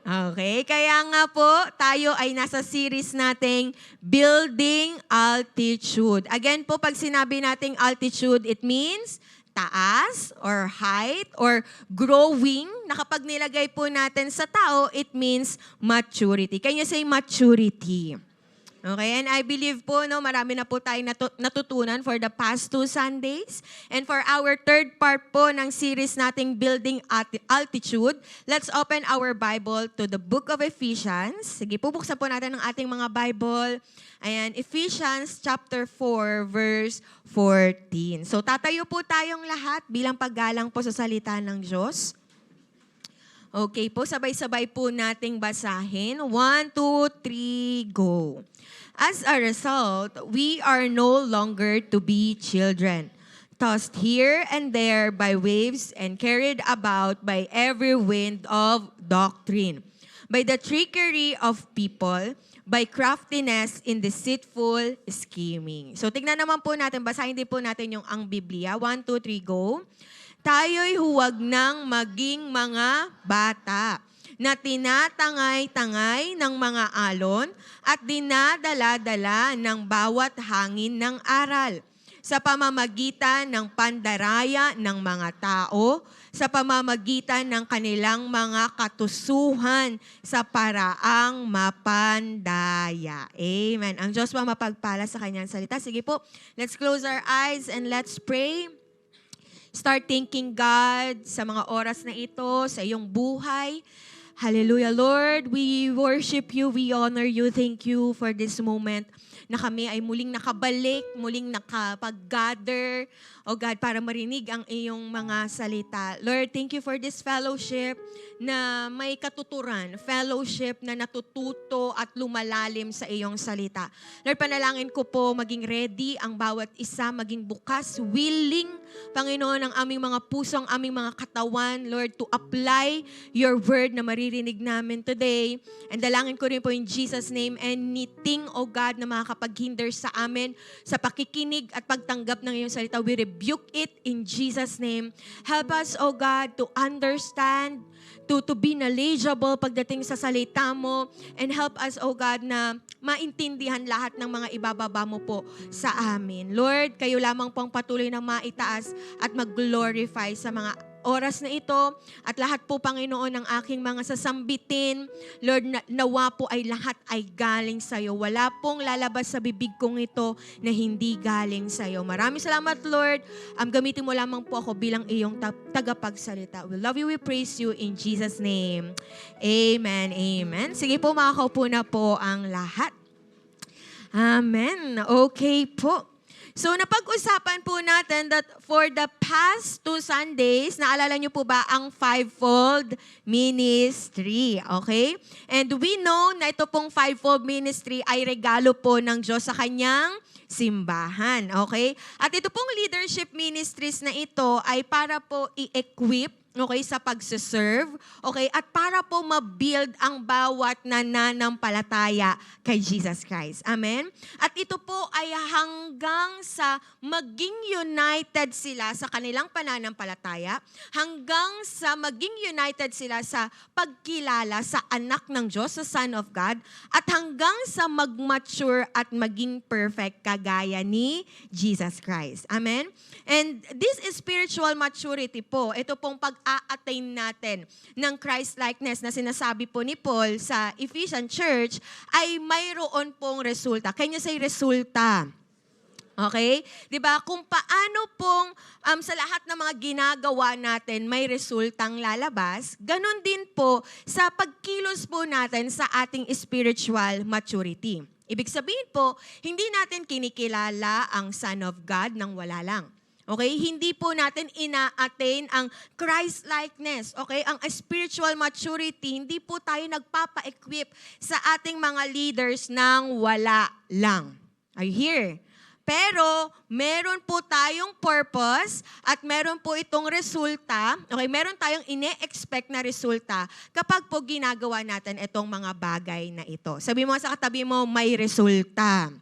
Okay, kaya nga po, tayo ay nasa series nating Building Altitude. Again po, pag sinabi nating altitude, it means taas or height or growing. Na kapag nilagay po natin sa tao, it means maturity. Can you say maturity? Okay, and I believe po, no, marami na po tayong natutunan for the past 2 Sundays. And for our third part po ng series nating Building Altitude, let's open our Bible to the book of Ephesians. Sige, buksan po natin ang ating mga Bible. Ayan, Ephesians chapter 4, verse 14. So, tatayo po tayong lahat bilang paggalang po sa salita ng Diyos. Okay po, sabay-sabay po nating basahin. 1, 2, 3, go. As a result, we are no longer to be children, tossed here and there by waves and carried about by every wind of doctrine, by the trickery of people, by craftiness in deceitful scheming. So tignan naman po natin, basahin din po natin yung ang Biblia. 1, 2, 3, go. Tayo'y huwag nang maging mga bata na tinatangay-tangay ng mga alon at dinadala-dala ng bawat hangin ng aral. sa pamamagitan ng pandaraya ng mga tao, sa pamamagitan ng kanilang mga katusuhan sa paraang mapandaya. Amen. Ang Diyos po mapagpala sa kanyang salita. Sige po, let's close our eyes and let's pray. Start thanking God sa mga oras na ito, sa iyong buhay. Hallelujah, Lord. We worship you, we honor you. Thank you for this moment na kami ay muling nakabalik, muling nakapag-gather, oh God, para marinig ang iyong mga salita. Lord, thank you for this fellowship na may katuturan, fellowship na natututo at lumalalim sa iyong salita. Lord, panalangin ko po maging ready ang bawat isa, maging bukas, willing, Panginoon, ang aming mga puso, ang aming mga katawan, Lord, to apply your word na maririnig namin today. And dalangin ko rin po in Jesus' name, anything, oh God, na makakapaghinder sa amin, sa pakikinig at pagtanggap ng iyong salita, we rebuke it in Jesus' name. Help us, oh God, to understand, to be knowledgeable pagdating sa salita mo, and help us, oh God, na maintindihan lahat ng mga ibababa mo po sa amin. Lord, kayo lamang po ang patuloy na maitaas at mag-glorify sa mga oras na ito at lahat po, Panginoon, ng aking mga sasambitin. Lord, nawa po ay lahat ay galing sa iyo. Wala pong lalabas sa bibig kong ito na hindi galing sa iyo. Maraming salamat, Lord. Gamitin mo lamang po ako bilang iyong tagapagsalita. We love you, we praise you in Jesus' name. Amen, amen. Sige po, makakaupo na po ang lahat. Amen. Okay po. So, napag-usapan po natin that for the past 2 Sundays, naalala niyo po ba ang fivefold ministry, okay? And we know na ito pong fivefold ministry ay regalo po ng Diyos sa kanyang simbahan, okay? At ito pong leadership ministries na ito ay para po i-equip, okay, sa pagsiserve, okay, at para po ma-build ang bawat nananampalataya kay Jesus Christ. Amen? At ito po ay hanggang sa maging united sila sa kanilang pananampalataya, hanggang sa maging united sila sa pagkilala sa anak ng Diyos, sa Son of God, at hanggang sa mag-mature at maging perfect kagaya ni Jesus Christ. Amen? And this is spiritual maturity po. Ito pong pag-a-attain natin ng Christ-likeness na sinasabi po ni Paul sa Ephesian Church ay mayroon pong resulta. Can you say resulta? Okay? Diba? Kung paano pong sa lahat ng mga ginagawa natin may resultang lalabas, ganun din po sa pagkilos po natin sa ating spiritual maturity. Ibig sabihin po, hindi natin kinikilala ang Son of God nang wala lang. Okay? Hindi po natin ina-attain ang Christ-likeness. Okay? Ang spiritual maturity, hindi po tayo nagpapa-equip sa ating mga leaders nang wala lang. Are you here? Pero, meron po tayong purpose at meron po itong resulta. Okay? Meron tayong ine-expect na resulta kapag po ginagawa natin itong mga bagay na ito. Sabi mo sa katabi mo, may resulta.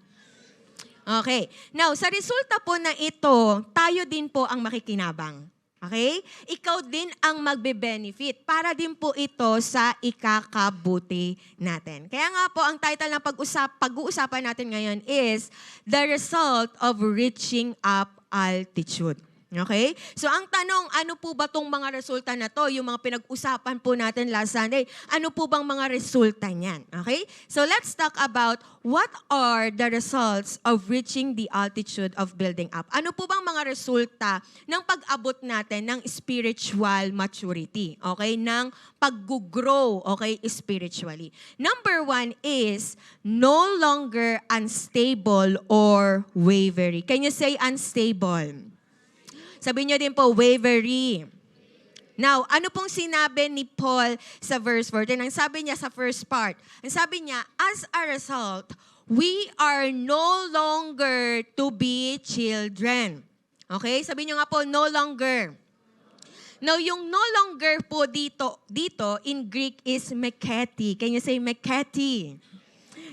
Okay. Now, sa resulta po na ito, tayo din po ang makikinabang. Okay? Ikaw din ang magbe-benefit para din po ito sa ikakabuti natin. Kaya nga po, ang title ng pag-uusapan natin ngayon is The Result of Reaching Up Altitude. Okay? So ang tanong, ano po ba tong mga resulta na to? Yung mga pinag-usapan po natin last Sunday, ano po bang mga resulta niyan? Okay? So let's talk about what are the results of reaching the altitude of building up? Ano po bang mga resulta ng pag-abot natin ng spiritual maturity? Okay? Ng pag-grow, okay, spiritually. Number 1 is no longer unstable or wavering. Can you say unstable? Sabihin nyo din po, wavery. Now, ano pong sinabi ni Paul sa verse 14? Ang sabi niya sa first part, ang sabi niya, as a result, we are no longer to be children. Okay? Sabihin nyo nga po, no longer. Now, yung no longer po dito in Greek is meketi. Can you say meketi?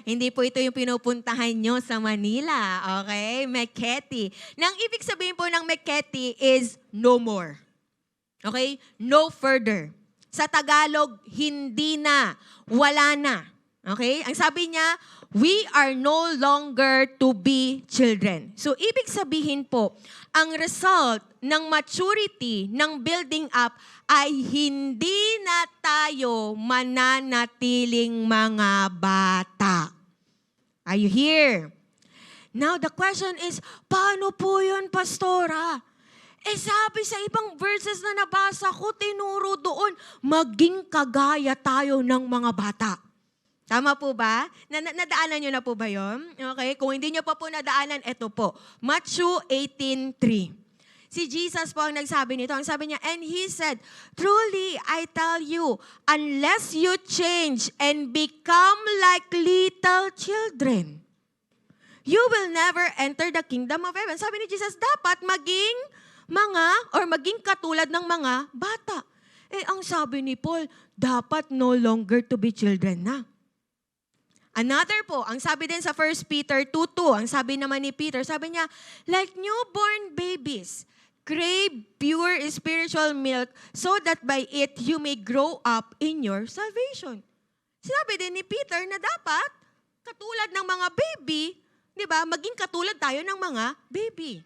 Hindi po ito yung pinupuntahan nyo sa Manila. Okay? Meketi. Nang ibig sabihin po ng meketi is no more. Okay? No further. Sa Tagalog, hindi na. Wala na. Okay? Ang sabi niya, we are no longer to be children. So, ibig sabihin po, ang result ng maturity, ng building up, ay hindi na tayo mananatiling mga bata. Are you here? Now, the question is, paano po yun, Pastora? Sabi sa ibang verses na nabasa ko, tinuro doon, maging kagaya tayo ng mga bata. Tama po ba? Nadaanan nyo na po ba yun? Okay? Kung hindi nyo pa po nadaanan, eto po. Matthew 18:3. Si Jesus po ang nagsabi nito. Ang sabi niya, and He said, truly, I tell you, unless you change and become like little children, you will never enter the kingdom of heaven. Sabi ni Jesus, dapat maging katulad ng mga bata. Ang sabi ni Paul, dapat no longer to be children na. Another po, ang sabi din sa 1 Peter 2:2, ang sabi naman ni Peter, sabi niya, like newborn babies, crave pure spiritual milk so that by it you may grow up in your salvation. Sinabi din ni Peter na dapat, katulad ng mga baby, di ba, maging katulad tayo ng mga baby.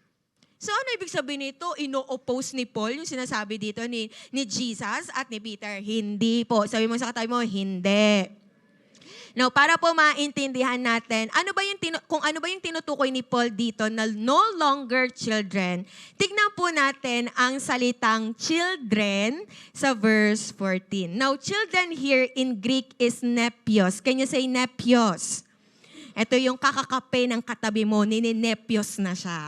So ano ibig sabihin nito? Ino-oppose ni Paul yung sinasabi dito ni Jesus at ni Peter. Hindi po. Sabi mo sa katabi mo, hindi. Now, para po maintindihan natin, kung ano ba yung tinutukoy ni Paul dito na no longer children, tignan po natin ang salitang children sa verse 14. Now, children here in Greek is nepios. Can you say nepios? Ito yung kakakape ng katabi mo, ninepios na siya.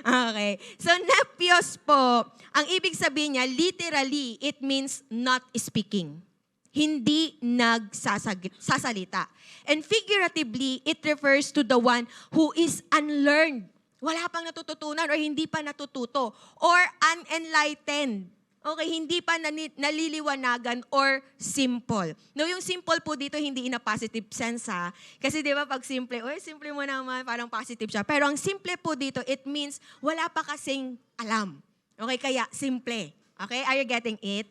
Okay. So, nepios po, ang ibig sabihin niya, literally, it means not speaking. Hindi nagsasalita. And figuratively, it refers to the one who is unlearned. Wala pang natututunan or hindi pa natututo. Or unenlightened. Okay, hindi pa naliliwanagan or simple. No, yung simple po dito, hindi in a positive sense ha. Kasi di ba pag simple, simple mo naman, parang positive siya. Pero ang simple po dito, it means wala pa kasing alam. Okay, kaya simple. Okay, are you getting it?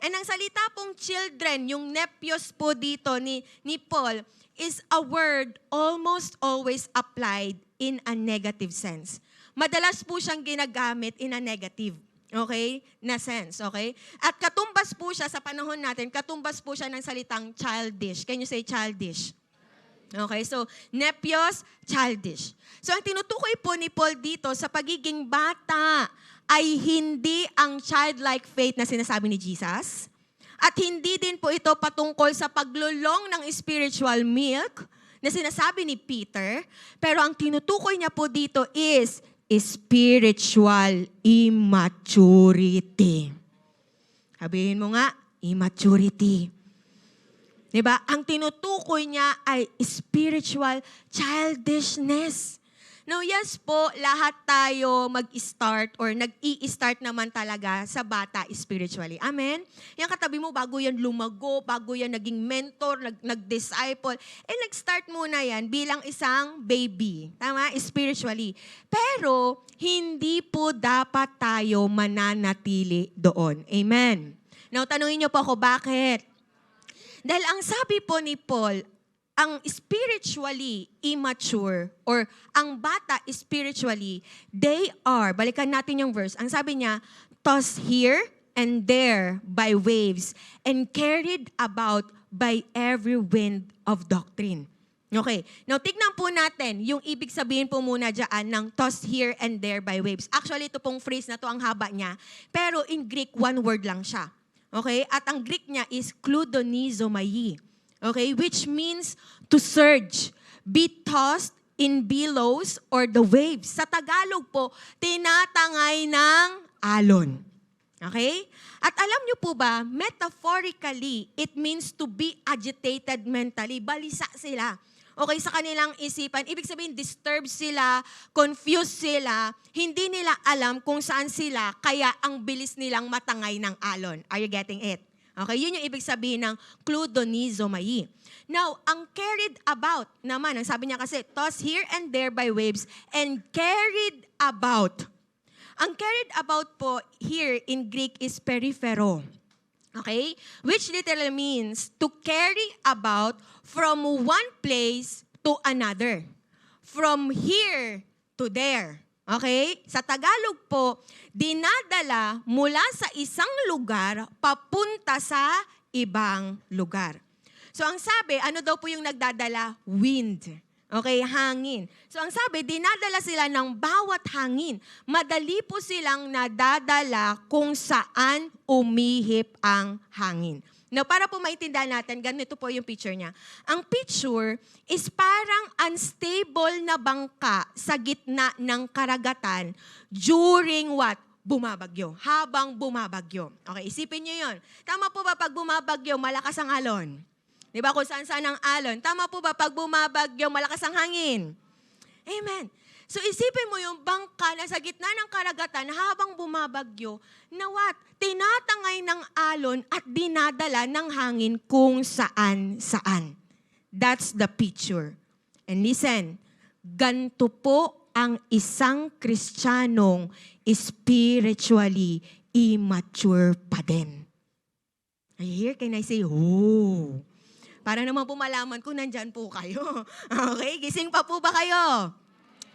And ang salita pong children, yung nepios po dito ni Paul, is a word almost always applied in a negative sense. Madalas po siyang ginagamit in a negative, okay, na sense, okay? At katumbas po siya sa panahon natin, katumbas po siya ng salitang childish. Can you say childish? Okay, so nepios, childish. So ang tinutukoy po ni Paul dito sa pagiging bata ay hindi ang childlike faith na sinasabi ni Jesus. At hindi din po ito patungkol sa paglulong ng spiritual milk na sinasabi ni Peter. Pero ang tinutukoy niya po dito is spiritual immaturity. Sabihin mo nga, immaturity. Diba? Ang tinutukoy niya ay spiritual childishness. Now, yes po, lahat tayo mag-start or nag-i-start naman talaga sa bata spiritually. Amen? Yung katabi mo, bago yan lumago, bago yan naging mentor, nag-disciple, nag-start muna yan bilang isang baby. Tama? Spiritually. Pero, hindi po dapat tayo mananatili doon. Amen? Now, tanungin niyo po ako, bakit? Dahil ang sabi po ni Paul, ang spiritually immature or ang bata spiritually, they are, balikan natin yung verse, ang sabi niya, tossed here and there by waves and carried about by every wind of doctrine. Okay, now tignan po natin yung ibig sabihin po muna dyan ng tossed here and there by waves. Actually, ito pong phrase na to ang haba niya, pero in Greek, one word lang siya. Okay, at ang Greek niya is kludonizomai. Okay, which means to surge, be tossed in billows or the waves. Sa Tagalog po, tinatangay ng alon. Okay? At alam niyo po ba, metaphorically, it means to be agitated mentally. Balisa sila. Okay, sa kanilang isipan. Ibig sabihin, disturbed sila, confused sila, hindi nila alam kung saan sila, kaya ang bilis nilang matangay ng alon. Are you getting it? Okay, yun yung ibig sabihin ng kludonizomai. Now, ang carried about naman, ang sabi niya kasi, tossed here and there by waves and carried about. Ang carried about po here in Greek is peripheро. Okay? Which literally means to carry about from one place to another. From here to there. Okay? Sa Tagalog po, dinadala mula sa isang lugar papunta sa ibang lugar. So ang sabi, ano daw po yung nagdadala? Wind. Okay, hangin. So ang sabi, dinadala sila ng bawat hangin. Madali po silang nadadala kung saan umihip ang hangin. Now, para po maintindihan natin, ganito po yung picture niya. Ang picture is parang unstable na bangka sa gitna ng karagatan during what? Bumabagyo. Habang bumabagyo. Okay, isipin niyo yun. Tama po ba pag bumabagyo, malakas ang alon? Di ba kung saan-saan ang alon? Tama po ba pag bumabagyo, malakas ang hangin? Amen. So isipin mo yung bangka na sa gitna ng karagatan habang bumabagyo, na what? Tinatangay ng alon at dinadala ng hangin kung saan-saan. That's the picture. And listen, ganito po ang isang Kristiyanong spiritually immature pa din. I hear, can I say, oh. Para naman po malaman kung nandyan po kayo. Okay, gising pa po ba kayo?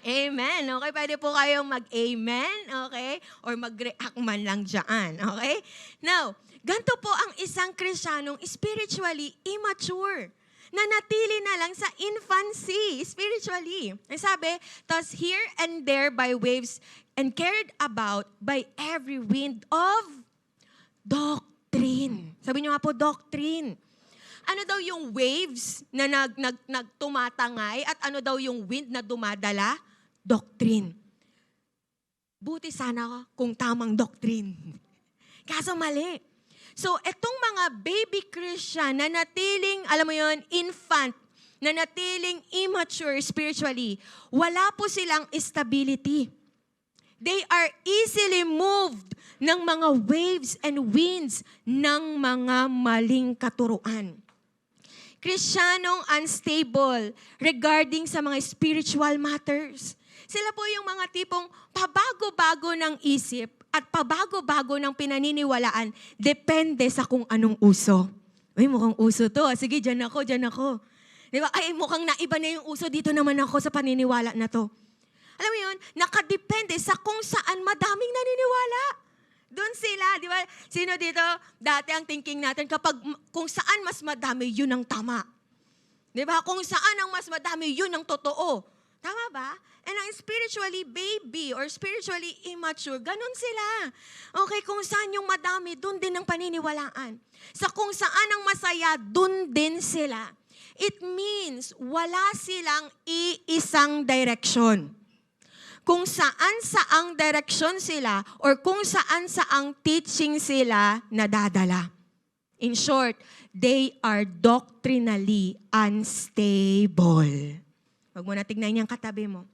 Amen. Okay, pwede po kayong mag-amen, okay? Or mag-react man lang dyan, okay? Now, ganito po ang isang Kristiyanong spiritually immature. Nanatili na lang sa infancy, spiritually. Ang sabi, "Thus here and there by waves and carried about by every wind of doctrine." Sabi niyo nga po, doctrine. Ano daw yung waves na nagtumatangay at ano daw yung wind na dumadala? Doctrine. Buti sana kung tamang doctrine. Kaso mali. So, etong mga baby Christian na natiling, alam mo yon, infant, na natiling immature spiritually, wala po silang stability. They are easily moved ng mga waves and winds ng mga maling katuruan. Kristyanong unstable regarding sa mga spiritual matters. Sila po yung mga tipong pabago-bago ng isip at pabago-bago ng pinaniniwalaan depende sa kung anong uso. Uy, mukhang uso to. Sige, dyan ako. Di ba? Ay, mukhang naiba na yung uso. Dito naman ako sa paniniwala na to. Alam mo yun, nakadepende sa kung saan madaming naniniwala. Doon sila, di ba? Sino dito, dati ang thinking natin, kapag kung saan mas madami, yun ang tama. Di ba? Kung saan ang mas madami, yun ang totoo. Tama ba? And ang spiritually baby or spiritually immature, ganun sila. Okay, kung saan yung madami, dun din ang paniniwalaan. Sa kung saan ang masaya, dun din sila. It means wala silang iisang direksyon. Kung saan-saang direksyon sila or kung saan-saang teaching sila nadadala. In short, they are doctrinally unstable. Huwag mo na tignan yung katabi mo.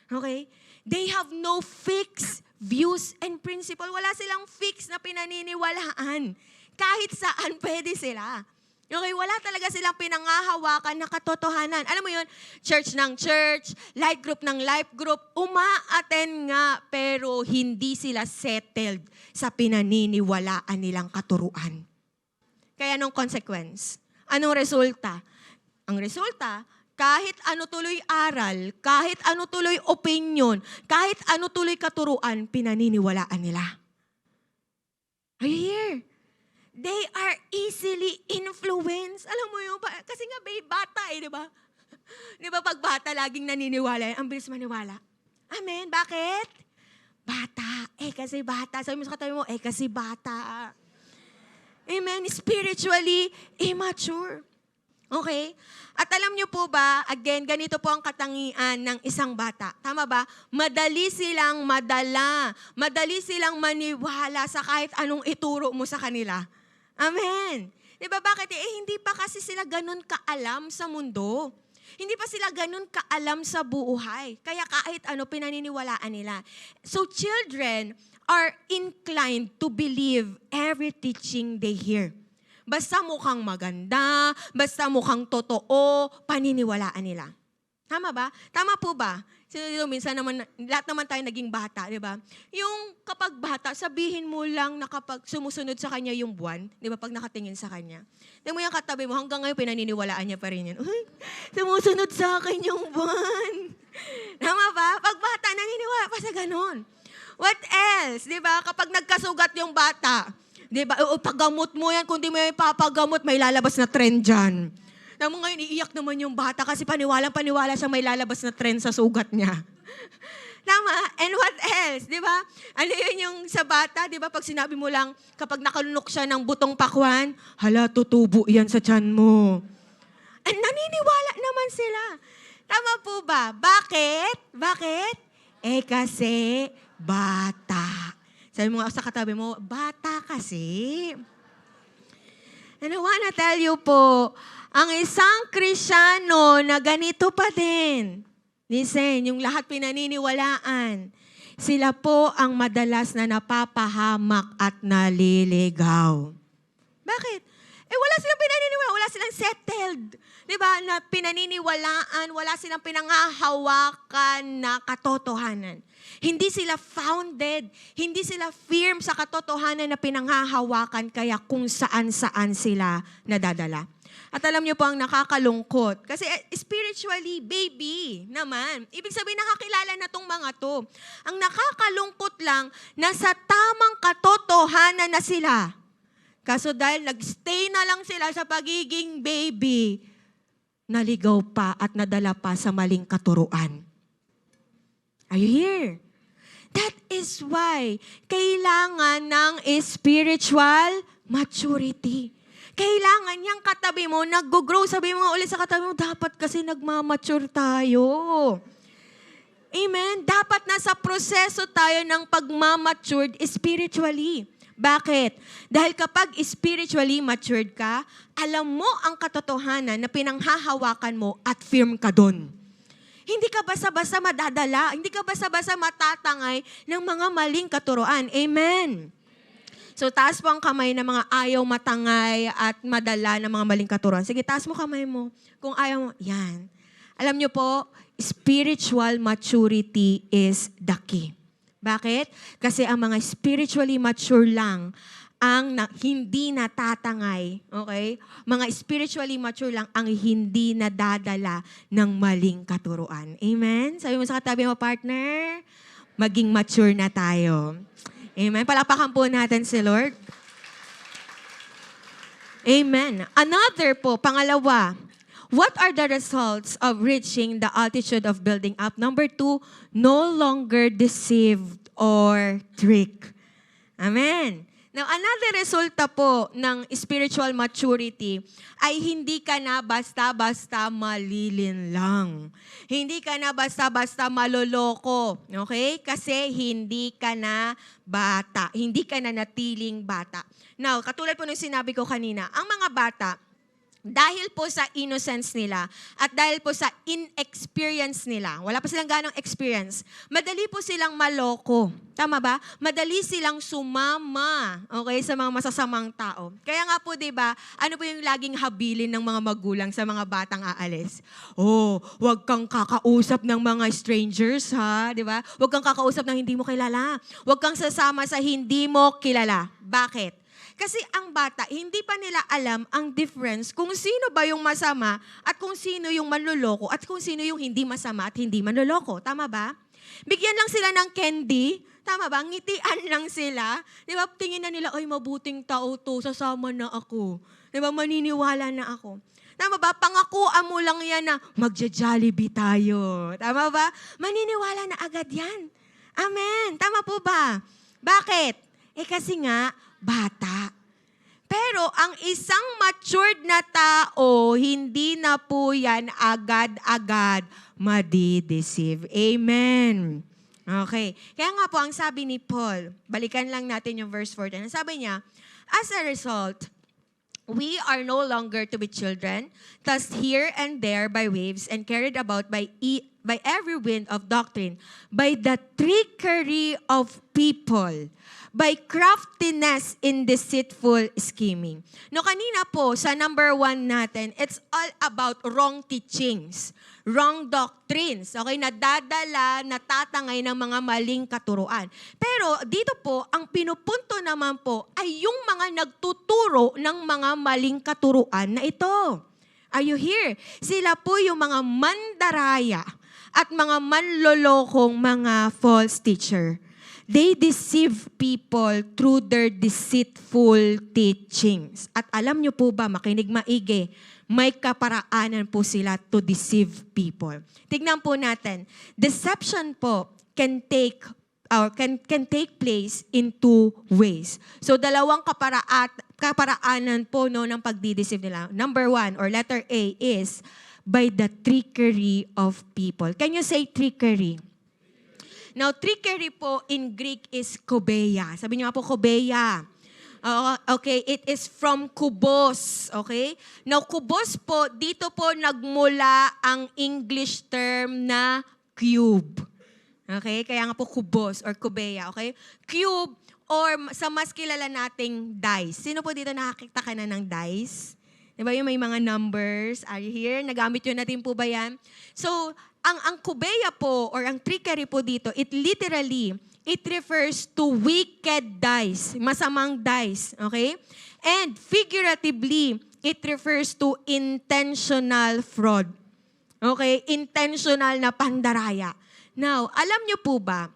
Okay? They have no fixed views and principle. Wala silang fixed na pinaniniwalaan. Kahit saan pwede sila. Okay, wala talaga silang pinangahawakan na katotohanan. Alam mo yun, church ng church, life group ng life group, uma-attend nga, pero hindi sila settled sa pinaniniwalaan nilang katuruan. Kaya anong consequence? Anong resulta? Ang resulta, kahit ano tuloy aral, kahit ano tuloy opinion, kahit ano tuloy katuruan, pinaniniwalaan nila. Are you here? They are easily influenced. Alam mo yun, kasi nga bata di ba? Di ba pag bata, laging naniniwala, ang bilis maniwala. Amen. Bakit? Bata. Kasi bata. Sabi mo sa katabi mo, kasi bata. Amen. Spiritually immature. Okay? At alam niyo po ba, again, ganito po ang katangian ng isang bata. Tama ba? Madali silang madala. Madali silang maniwala sa kahit anong ituro mo sa kanila. Amen. Diba bakit? Hindi pa kasi sila ganun kaalam sa mundo. Hindi pa sila ganun kaalam sa buhay. Kaya kahit ano pinaniniwalaan nila. So children are inclined to believe every teaching they hear. Basta mukhang maganda, basta mukhang totoo, paniniwalaan nila. Tama ba? Tama po ba? Minsan naman, lahat naman tayo naging bata, di ba? Yung kapag bata, sabihin mo lang na kapag sumusunod sa kanya yung buwan, di ba, pag nakatingin sa kanya. Tingnan mo yung katabi mo, hanggang ngayon pinaniniwalaan niya pa rin yun. Uy, sumusunod sa akin yung buwan. Tama ba? Pag bata, naniniwala pa sa ganun. What else? Di ba? Kapag nagkasugat yung bata, di ba? Paggamot mo yan, kung di mo yung ipapagamot, may lalabas na trend dyan. Tama ngayon, iiyak naman yung bata kasi paniwala siya may lalabas na trend sa sugat niya. Tama? And what else? Di ba? Ano yun yung sa bata? Di ba? Pag sinabi mo lang, kapag nakalunok siya ng butong pakwan, hala, tutubo yan sa tiyan mo. And naniniwala naman sila. Tama po ba? Bakit? Bakit? Kasi bata. Sabi mo sa katabi mo, bata kasi. And I wanna tell you po, ang isang Kristiyano na ganito pa din, listen, yung lahat pinaniniwalaan, sila po ang madalas na napapahamak at naliligaw. Bakit? Wala silang pinaniniwalaan, wala silang settled. Diba? Na pinaniniwalaan, wala silang pinangahawakan na katotohanan. Hindi sila founded, hindi sila firm sa katotohanan na pinanghahawakan kaya kung saan-saan sila nadadala. At alam niyo po ang nakakalungkot. Kasi spiritually, baby naman. Ibig sabihin, nakakilala na tong mga to. Ang nakakalungkot lang, nasa tamang katotohanan na sila. Kaso dahil nagstay na lang sila sa pagiging baby, naligaw pa at nadala pa sa maling katuruan. Are you here? That is why kailangan ng spiritual maturity. Kailangan niyang katabi mo, nag-grow. Sabi mo nga ulit sa katabi mo, dapat kasi nagmamature tayo. Amen? Dapat nasa proseso tayo ng pagmamatured spiritually. Bakit? Dahil kapag spiritually matured ka, alam mo ang katotohanan na pinanghahawakan mo at firm ka doon. Hindi ka basta-basta madadala, hindi ka basta-basta matatangay ng mga maling katuroan. Amen? So, taas po ang kamay ng mga ayaw matangay at madala ng mga maling katuruan. Sige, taas mo kamay mo. Kung ayaw mo, yan. Alam niyo po, spiritual maturity is the key. Bakit? Kasi ang mga spiritually mature lang ang hindi natatangay. Okay? Mga spiritually mature lang ang hindi nadadala ng maling katuruan. Amen? Sabi mo sa katabi mo, partner, maging mature na tayo. Amen. Palakpakan po natin si Lord. Amen. Another po, pangalawa, what are the results of reaching the altitude of building up? Number 2, no longer deceived or tricked. Amen. Now, another resulta po ng spiritual maturity ay hindi ka na basta-basta malilinlang. Hindi ka na basta-basta maloloko. Okay? Kasi hindi ka na bata. Hindi ka na natiling bata. Now, katulad po nung sinabi ko kanina, ang mga bata, dahil po sa innocence nila at dahil po sa inexperience nila, wala pa silang ganong experience, madali po silang maloko. Tama ba? Madali silang sumama, okay, sa mga masasamang tao. Kaya nga po, 'di ba? Ano po yung laging habilin ng mga magulang sa mga batang aalis? Oh, wag kang kakausap ng mga strangers, ha, 'di ba? Wag kang kakausap ng hindi mo kilala. Wag kang sasama sa hindi mo kilala. Bakit? Kasi ang bata, hindi pa nila alam ang difference kung sino ba yung masama at kung sino yung manloloko at kung sino yung hindi masama at hindi manloloko. Tama ba? Bigyan lang sila ng candy. Tama ba? Ngitian lang sila. Di ba? Tingin na nila, ay, mabuting tao to, sasama na ako. Di ba? Maniniwala na ako. Tama ba? Pangakuan mo lang yan na magja-Jollibee tayo. Tama ba? Maniniwala na agad yan. Amen. Tama po ba? Bakit? Kasi nga, bata. Pero ang isang matured na tao, hindi na po yan agad-agad madideceive. Amen. Okay. Kaya nga po, ang sabi ni Paul, balikan lang natin yung verse 14. Ang sabi niya, as a result, we are no longer to be children, tossed here and there by waves and carried about by by every wind of doctrine, by the trickery of people, by craftiness in deceitful scheming. No, kanina po, sa number 1 natin, it's all about wrong teachings, wrong doctrines, okay, nadadala, natatangay ng mga maling katuruan. Pero dito po, ang pinupunto naman po ay yung mga nagtuturo ng mga maling katuruan na ito. Are you here? Sila po yung mga mandaraya at mga manlolokong mga false teacher. They deceive people through their deceitful teachings. At alam nyo po ba, makinig maigi, may kaparaanan po sila to deceive people. Tignan po natin. Deception po can take place in 2 ways. So, dalawang kaparaanan po no, ng pagdideceive nila. Number 1, or letter A, is by the trickery of people. Can you say trickery? Now, trickery po in Greek is kobeia. Sabi niyo nga po, kobeia. Okay, it is from kubos. Okay? Now, kubos po, dito po nagmula ang English term na cube. Okay? Kaya nga po kubos or kobeia. Okay? Cube or sa mas kilala nating dice. Sino po dito nakakita ka na ng dice? Diba yung may mga numbers? Are you here? Nagamit yun natin po ba yan? So, ang kubeya po or ang trickery po dito, it refers to wicked dice, masamang dice, okay? And figuratively, it refers to intentional fraud. Okay? Intentional na pandaraya. Now, alam niyo po ba,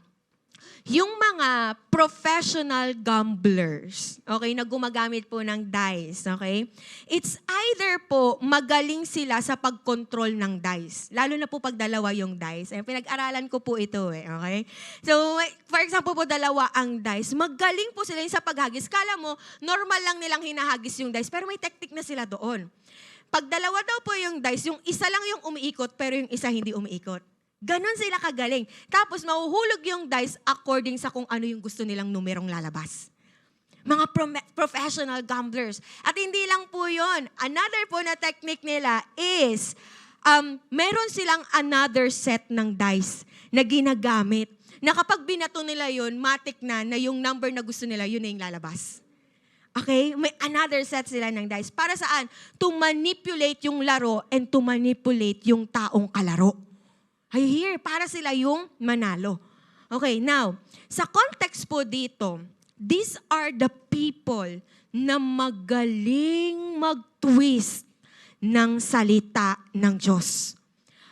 yung mga professional gamblers, okay, na gumagamit po ng dice, okay, it's either po magaling sila sa pag-control ng dice. Lalo na po pag dalawa yung dice. Pinag-aralan ko po ito okay. So, for example po, dalawa ang dice. Magaling po sila sa paghagis. Kala mo, normal lang nilang hinahagis yung dice, pero may technique na sila doon. Pag dalawa daw po yung dice, yung isa lang yung umiikot, pero yung isa hindi umiikot. Ganon sila kagaling. Tapos mahuhulog yung dice according sa kung ano yung gusto nilang numerong lalabas. Mga professional gamblers. At hindi lang po yun. Another po na technique nila is, meron silang another set ng dice na ginagamit. Na kapag binato nila yun, matik na yung number na gusto nila, yun na yung lalabas. Okay? May another set sila ng dice. Para saan? To manipulate yung laro and to manipulate yung taong kalaro. Are you here? Para sila yung manalo. Okay, now, sa context po dito, these are the people na magaling mag-twist ng salita ng Diyos.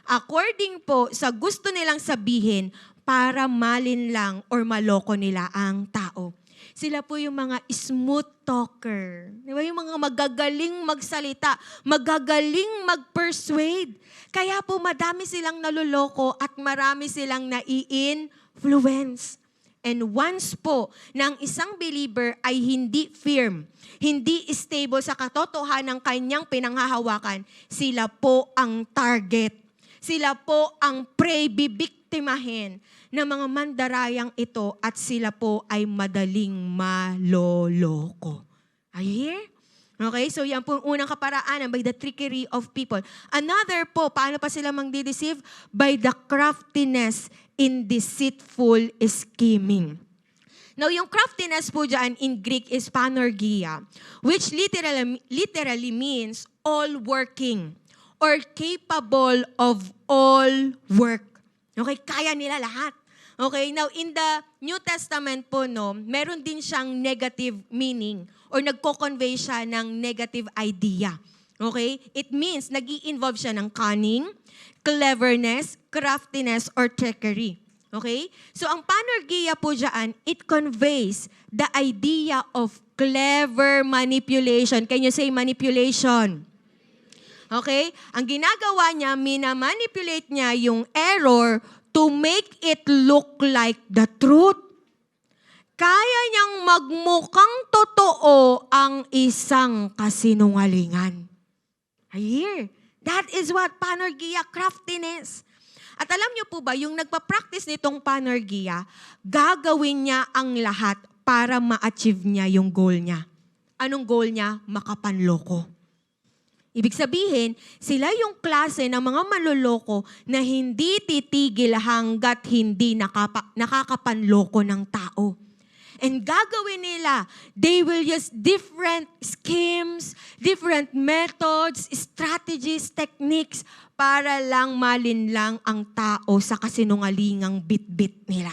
According po sa gusto nilang sabihin para malinlang or maloko nila ang tao. Sila po yung mga smooth talker. Di ba? Yung mga magagaling magsalita, magagaling mag-persuade. Kaya po madami silang naluloko at marami silang nai-influence. And once po na ang isang believer ay hindi firm, hindi stable sa katotohanan ng kanyang pinanghahawakan, sila po ang target. Sila po ang prey, bibiktimahin ng mga mandarayang ito at sila po ay madaling maloloko. Are you here? Okay, so yan po ang unang kaparaanan, by the trickery of people. Another po, paano pa sila mang-deceive? By the craftiness in deceitful scheming. Now, yung craftiness po dyan in Greek is panorgia, which literally means all working or capable of all work. Okay, kaya nila lahat. Okay, now in the New Testament po, no, meron din siyang negative meaning or nagko-convey siya ng negative idea. Okay? It means nag-i-involve siya ng cunning, cleverness, craftiness, or trickery. Okay? So ang panorgia po dyan, it conveys the idea of clever manipulation. Can you say manipulation? Okay? Ang ginagawa niya, minamanipulate niya yung error to make it look like the truth. Kaya niyang magmukhang totoo ang isang kasinungalingan. Here, that is what panorgia, craftiness. At alam niyo po ba, yung nagpa-practice nitong panorgia, gagawin niya ang lahat para ma-achieve niya yung goal niya. Anong goal niya? Makapanloko. Ibig sabihin, sila yung klase ng mga manloloko na hindi titigil hanggat hindi nakakapanloko ng tao. And gagawin nila, they will use different schemes, different methods, strategies, techniques para lang malinlang ang tao sa kasinungalingang bit-bit nila.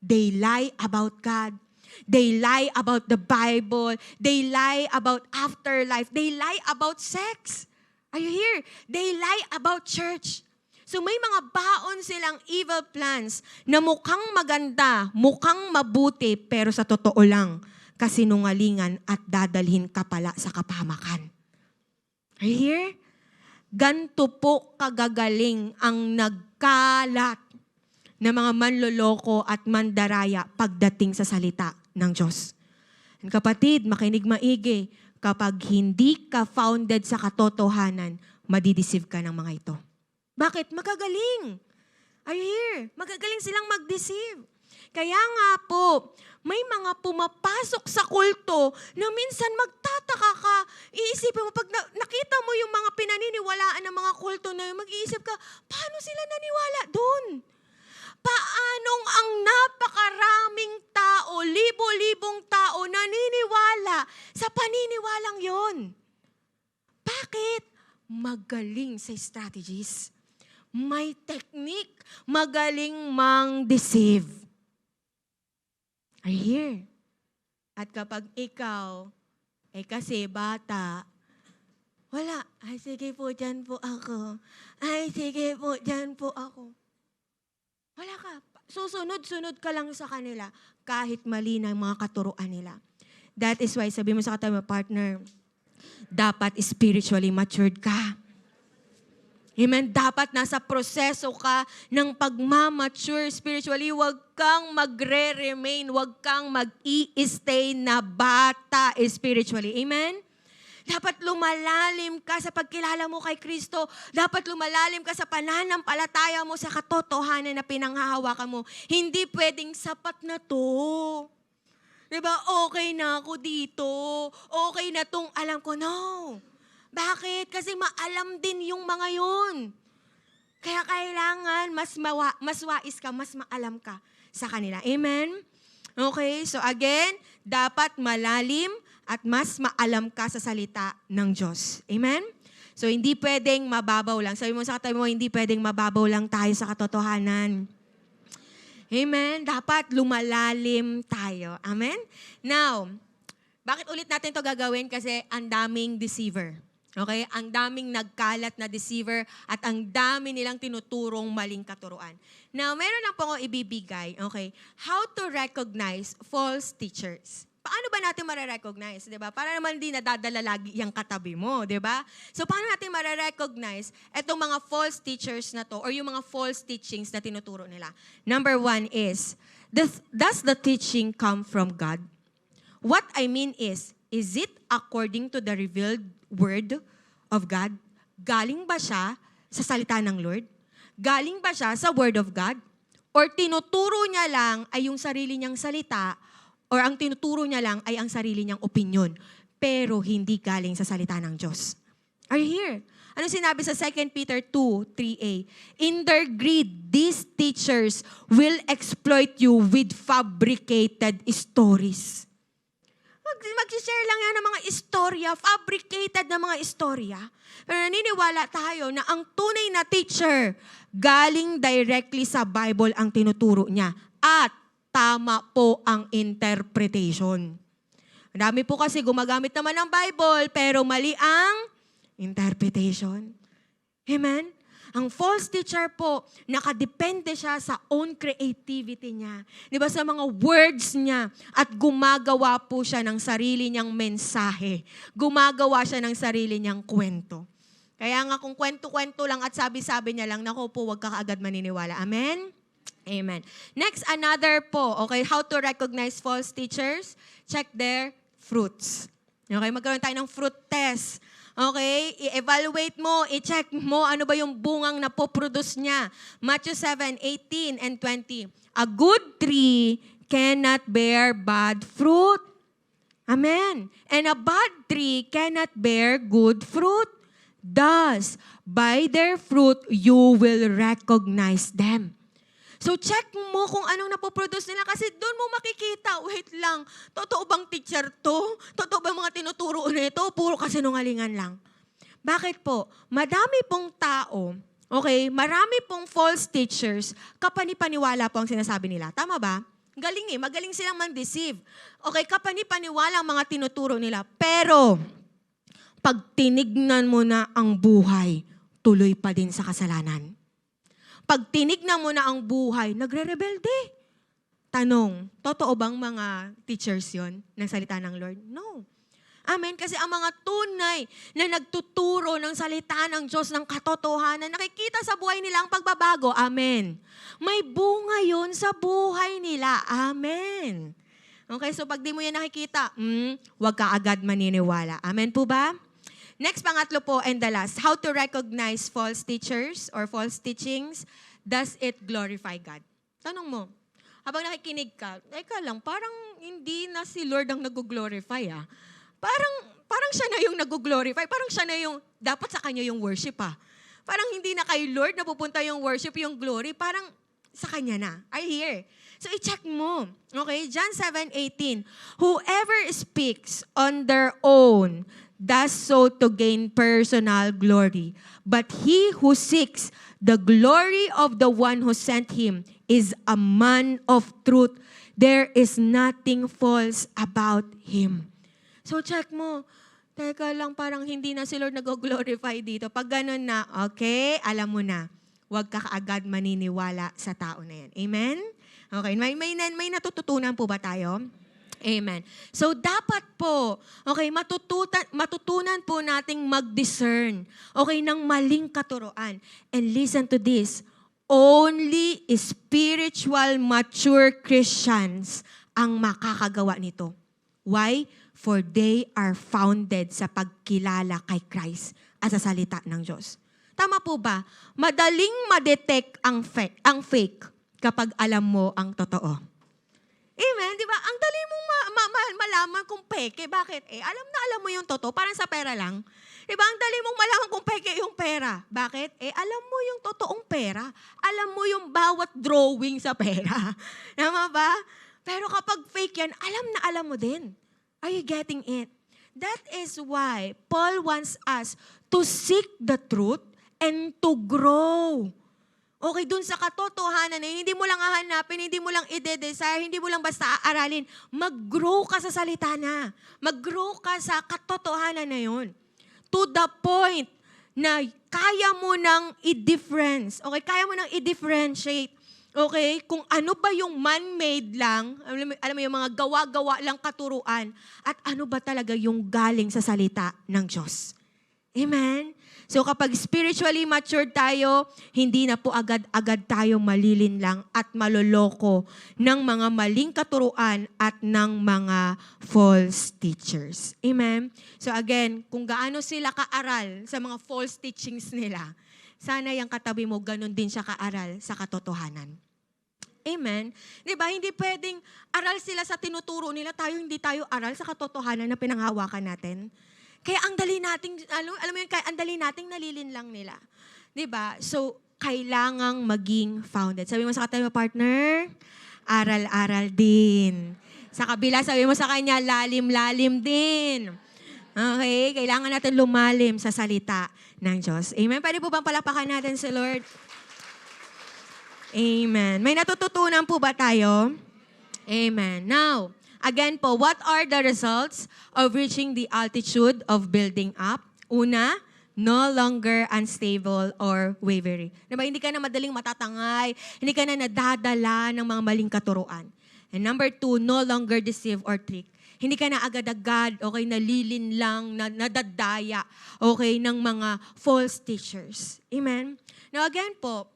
They lie about God. They lie about the Bible. They lie about afterlife. They lie about sex. Are you here? They lie about church. So may mga baon silang evil plans na mukhang maganda, mukhang mabuti, pero sa totoo lang, kasinungalingan at dadalhin ka pala sa kapahamakan. Are you here? Ganto po kagagaling ang nagkalat na mga manloloko at mandaraya pagdating sa salita ng Diyos. And kapatid, makinig maigi, kapag hindi ka founded sa katotohanan, madideceive ka ng mga ito. Bakit? Magagaling. Are you here? Magagaling silang mag-deceive. Kaya nga po, may mga pumapasok sa kulto na minsan magtataka ka. Iisipin mo, pag nakita mo yung mga pinaniniwalaan ng mga kulto na yun, mag-iisip ka, paano sila naniwala doon? Paanong ang napakaraming tao, libo-libong tao naniniwala sa paniniwalang yon? Bakit? Magaling sa strategies. May technique. Magaling mang-deceive. Are you here? At kapag ikaw, kasi bata, wala. Ay, sige po, dyan po ako. Ay, sige po, dyan po ako. Wala ka. Susunod-sunod ka lang sa kanila kahit mali na mga katuruan nila. That is why, sabi mo sa katabi mo, partner, dapat spiritually matured ka. Amen? Dapat nasa proseso ka ng pagmamature spiritually. Huwag kang magre-remain. Huwag kang mag-i-stay na bata spiritually. Amen? Dapat lumalalim ka sa pagkilala mo kay Kristo. Dapat lumalalim ka sa pananampalataya mo sa katotohanan na pinanghahawakan mo. Hindi pwedeng sapat na to. Diba? Okay na ako dito. Okay na tong alam ko. No. Bakit? Kasi maalam din yung mga yun. Kaya kailangan mas wais ka, mas maalam ka sa kanila. Amen? Okay, so again, dapat malalim at mas maalam ka sa salita ng Diyos. Amen? So hindi pwedeng mababaw lang. Sabi mo sa katabi mo, hindi pwedeng mababaw lang tayo sa katotohanan. Amen? Dapat lumalalim tayo. Amen? Now, bakit ulit natin to gagawin? Kasi ang daming deceiver. Okay? Ang daming nagkalat na deceiver at ang dami nilang tinuturong maling katuruan. Now, meron lang po ako ibibigay. Okay? How to recognize false teachers. Paano ba natin mare-recognize, 'di ba? Para naman di nadadala lagi yung katabi mo, 'di ba? So paano natin mare-recognize etong mga false teachers na to or yung mga false teachings na tinuturo nila? Number 1 is, does the teaching come from God? What I mean is it according to the revealed word of God? Galing ba siya sa salita ng Lord? Galing ba siya sa word of God? Or tinuturo niya lang ay yung sarili niyang salita? Or ang tinuturo niya lang ay ang sarili niyang opinion, pero hindi galing sa salita ng Diyos. Are you here? Ano sinabi sa 2 Peter 2:3a? In their greed, these teachers will exploit you with fabricated stories. Mag-share lang yan ng mga istorya, fabricated na mga istorya. Pero naniniwala tayo na ang tunay na teacher, galing directly sa Bible ang tinuturo niya. At tama po ang interpretation. Marami po kasi gumagamit naman ng Bible, pero mali ang interpretation. Amen? Ang false teacher po, nakadepende siya sa own creativity niya. Di ba? Sa mga words niya. At gumagawa po siya ng sarili niyang mensahe. Gumagawa siya ng sarili niyang kwento. Kaya nga kung kwento-kwento lang at sabi-sabi niya lang, naku po, huwag ka kaagad maniniwala. Amen? Amen. Next, another po. Okay, how to recognize false teachers? Check their fruits. Okay, magkaroon tayo ng fruit test. Okay, i-evaluate mo, i-check mo ano ba yung bungang napoproduce niya. Matthew 7:18 and 20. A good tree cannot bear bad fruit. Amen. And a bad tree cannot bear good fruit. Thus, by their fruit, you will recognize them. So check mo kung anong napoproduce nila kasi doon mo makikita, wait lang, totoo bang teacher to? Totoo ba mga tinuturo nito? Puro kasinungalingan lang. Bakit po? Madami pong tao, okay, marami pong false teachers, kapanipaniwala po ang sinasabi nila. Tama ba? Galing magaling silang man-deceive. Okay, kapanipaniwala ang mga tinuturo nila. Pero, pag tinignan mo na ang buhay, tuloy pa din sa kasalanan. Pag tinignan mo na ang buhay, nagre-rebelde. Tanong, totoo bang mga teachers yon ng salita ng Lord? No. Amen. Kasi ang mga tunay na nagtuturo ng salita ng Diyos ng katotohanan, nakikita sa buhay nila ang pagbabago. Amen. May bunga yun sa buhay nila. Amen. Okay, so pag di mo yan nakikita, huwag ka agad maniniwala. Amen po ba? Next, pangatlo po, and the last, how to recognize false teachers or false teachings. Does it glorify God? Tanong mo, habang nakikinig ka, teka lang, parang hindi na si Lord ang nag-glorify ah. Parang siya na yung nag-glorify, parang siya na yung, dapat sa kanya yung worship ah. Parang hindi na kay Lord napupunta yung worship, yung glory, parang sa kanya na. I hear. So i-check mo. Okay, John 7:18. Whoever speaks on their own does so to gain personal glory. But he who seeks the glory of the one who sent him is a man of truth. There is nothing false about him. So check mo. Teka lang, parang hindi na si Lord nag-glorify dito. Pag ganun na, okay, alam mo na. Huwag ka kaagad maniniwala sa tao na yan. Amen? Okay, may natututunan po ba tayo? Amen. So, dapat po, okay, matutunan po nating mag-discern, okay, ng maling katuruan. And listen to this, only spiritual, mature Christians ang makakagawa nito. Why? For they are founded sa pagkilala kay Christ at sa salita ng Diyos. Tama po ba? Madaling ma-detect ang fake kapag alam mo ang totoo. Amen, di ba? Ang dali mong malaman kung peke. Bakit? Alam mo yung totoo, parang sa pera lang. Di ba? Ang dali mong malaman kung peke yung pera. Bakit? Alam mo yung totoong pera. Alam mo yung bawat drawing sa pera. Tama ba? Pero kapag fake yan, alam mo din. Are you getting it? That is why Paul wants us to seek the truth and to grow. Okay, dun sa katotohanan na yun, hindi mo lang hahanapin, hindi mo lang ide-desire, hindi mo lang basta aaralin. Mag-grow ka sa salita na. Mag-grow ka sa katotohanan na yun. To the point na kaya mo nang i-difference. Okay, kaya mo nang i-differentiate. Okay, kung ano ba yung man-made lang, alam mo yung mga gawa-gawa lang katuruan, at ano ba talaga yung galing sa salita ng Diyos. Amen? So kapag spiritually matured tayo, hindi na po agad-agad tayo malilinlang at maloloko ng mga maling katuruan at ng mga false teachers. Amen? So again, kung gaano sila kaaral sa mga false teachings nila, sana yung katabi mo, ganun din siya kaaral sa katotohanan. Amen? Diba? Hindi pwedeng aral sila sa tinuturo nila, hindi tayo aral sa katotohanan na pinanghawakan natin. Kaya ang dali nating, alam mo yun, kaya ang dali nating nalilinlang nila. Diba? So, kailangang maging founded. Sabi mo sa katabi mo, partner, aral-aral din. Sa kabila, sabi mo sa kanya, lalim-lalim din. Okay? Kailangan natin lumalim sa salita ng Diyos. Amen? Pwede po bang palapakan natin si Lord? Amen. May natututunan po ba tayo? Amen. Now, again po, what are the results of reaching the altitude of building up? Una, no longer unstable or wavering. Diba, hindi ka na madaling matatangay, hindi ka na nadadala ng mga maling katuruan. And number 2, no longer deceive or trick. Hindi ka na agad-agad, okay, nalilinlang, nadadaya, okay, ng mga false teachers. Amen? Now again po,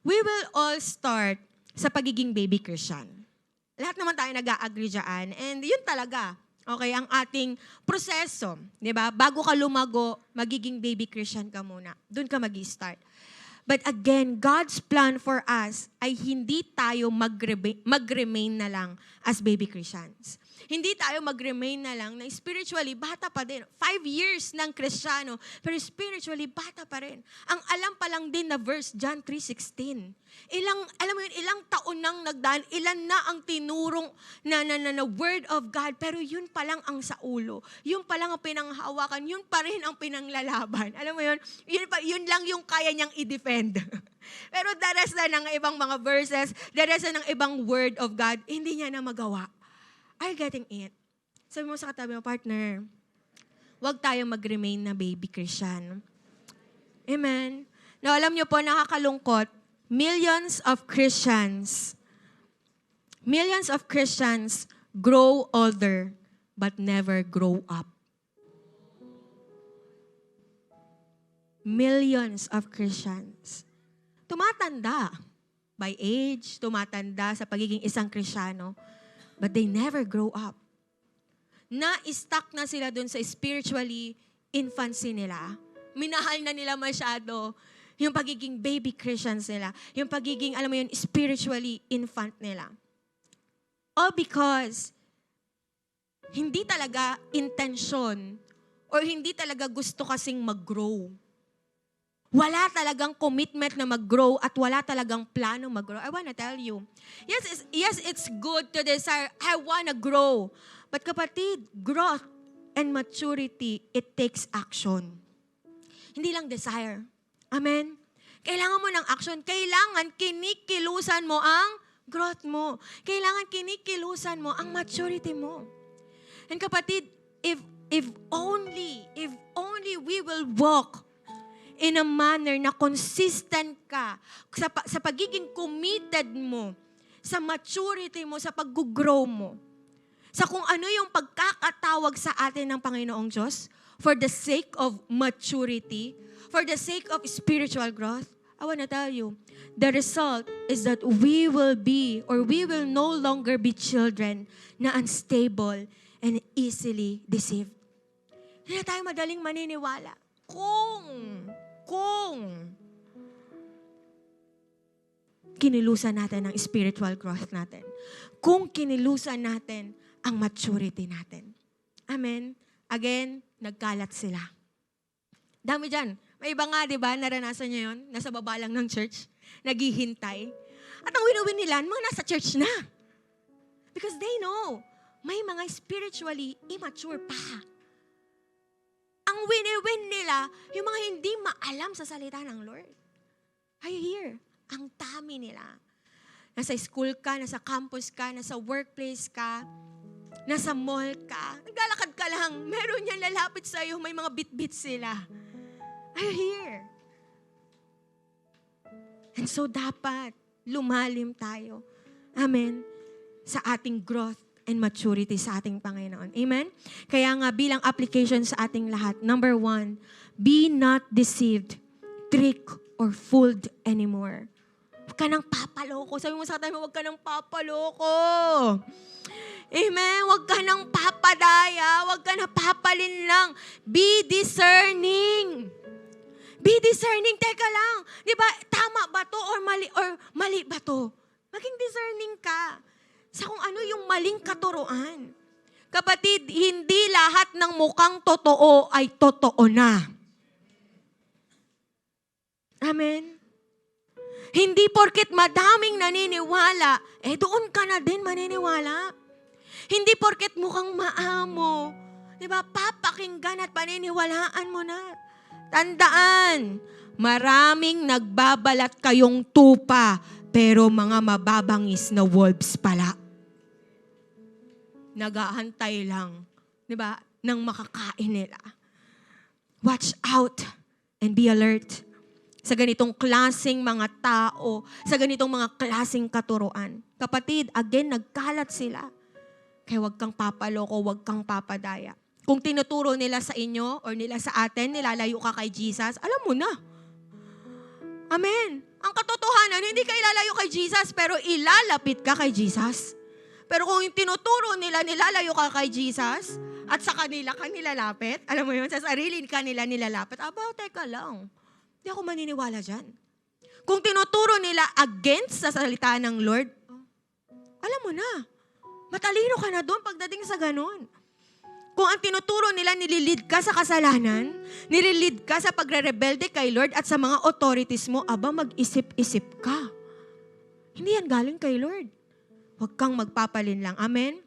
we will all start sa pagiging baby Christian. Lahat naman tayo nag-a-agree dyan. And yun talaga, okay, ang ating proseso. Di ba? Bago ka lumago, magiging baby Christian ka muna. Doon ka mag-start. But again, God's plan for us ay hindi tayo mag-remain na lang as baby Christians. Hindi tayo mag-remain na lang na spiritually bata pa din. 5 years ng Kristiyano, pero spiritually bata pa rin. Ang alam pa lang din na verse, John 3:16. Ilang taon nang nagdaan, ilan na ang tinurong na word of God, pero yun pa lang ang sa ulo. Yun pa lang ang pinanghawakan, yun pa rin ang pinanglalaban. Alam mo yun? Yun lang yung kaya niyang i-defend. Pero the rest na ng ibang mga verses, the rest na ng ibang word of God, hindi niya na magawa. Are you getting it? Sabi mo sa katabi mo, partner, huwag tayong mag-remain na baby Christian. Amen? Now, alam niyo po, nakakalungkot, millions of Christians grow older but never grow up. Millions of Christians. Tumatanda by age, tumatanda sa pagiging isang Kristiyano, but they never grow up. Na-stuck na sila dun sa spiritually infancy nila. Minahal na nila masyado yung pagiging baby Christians nila. Yung pagiging, alam mo yun, spiritually infant nila. All because hindi talaga intention or hindi talaga gusto kasing mag-grow. Wala talagang commitment na mag-grow at wala talagang plano mag-grow. I wanna tell you, yes, it's good to desire, I wanna grow. But kapatid, growth and maturity, it takes action. Hindi lang desire. Amen? Kailangan mo ng action. Kailangan kinikilusan mo ang growth mo. Kailangan kinikilusan mo ang maturity mo. And kapatid, if only we will walk in a manner na consistent ka sa pagiging committed mo, sa maturity mo, sa pag-grow mo, sa kung ano yung pagkakatawag sa atin ng Panginoong Diyos for the sake of maturity, for the sake of spiritual growth, I want to tell you, the result is that we will no longer be children na unstable and easily deceived. Hindi na tayo madaling maniniwala. Kung kinilusan natin ang spiritual growth natin. Kung kinilusan natin ang maturity natin. Amen? Again, nagkalat sila. Dami dyan. May iba nga, di ba, naranasan niyo yun? Nasa baba lang ng church, naghihintay. At ang winuwin nila, mga nasa church na. Because they know, may mga spiritually immature pa. Ang wini-win nila, yung mga hindi maalam sa salita ng Lord. Are you here? Ang dami nila. Nasa school ka, nasa campus ka, nasa workplace ka, nasa mall ka, naglalakad ka lang, meron yan lalapit sa'yo, may mga bit-bit sila. Are you here? And so dapat lumalim tayo. Amen? Sa ating growth and maturity sa ating Panginoon. Amen? Kaya nga bilang application sa ating lahat, number 1, be not deceived, tricked, or fooled anymore. Huwag ka nang papaloko. Sabi mo sa tayo, huwag ka nang papaloko. Amen? Huwag ka nang papadaya. Huwag ka nang papalinlang. Be discerning. Be discerning. Teka lang. Di ba, tama ba to or mali ba to? Maging discerning ka sa kung ano yung maling katuruan. Kapatid, hindi lahat ng mukhang totoo ay totoo na. Amen? Hindi porket madaming naniniwala, doon ka na din maniniwala. Hindi porket mukhang maamo, di ba, papakinggan at paniniwalaan mo na. Tandaan, maraming nagbabalat kayong tupa, pero mga mababangis na wolves pala. Nag-aantay lang, di ba, nang makakain nila. Watch out and be alert sa ganitong klaseng mga tao, sa ganitong mga klaseng katuruan. Kapatid, again, nagkalat sila. Kaya huwag kang papaloko, huwag kang papadaya. Kung tinuturo nila sa inyo or nila sa atin, nilalayo ka kay Jesus, alam mo na. Amen. Ang katotohanan, hindi ka ilalayo kay Jesus, pero ilalapit ka kay Jesus. Pero kung yung tinuturo nila, nilalayo ka kay Jesus, at sa kanila ka nilalapit, alam mo yun, sa sarili ka nila nilalapit, teka lang. Hindi ako maniniwala dyan. Kung tinuturo nila against sa salita ng Lord, alam mo na, matalino ka na doon pagdating sa ganun. Kung ang tinuturo nila, nililid ka sa kasalanan, nililid ka sa pagre-rebelde kay Lord at sa mga authorities mo, aba, mag-isip-isip ka. Hindi yan galing kay Lord. Huwag kang magpapalin lang. Amen?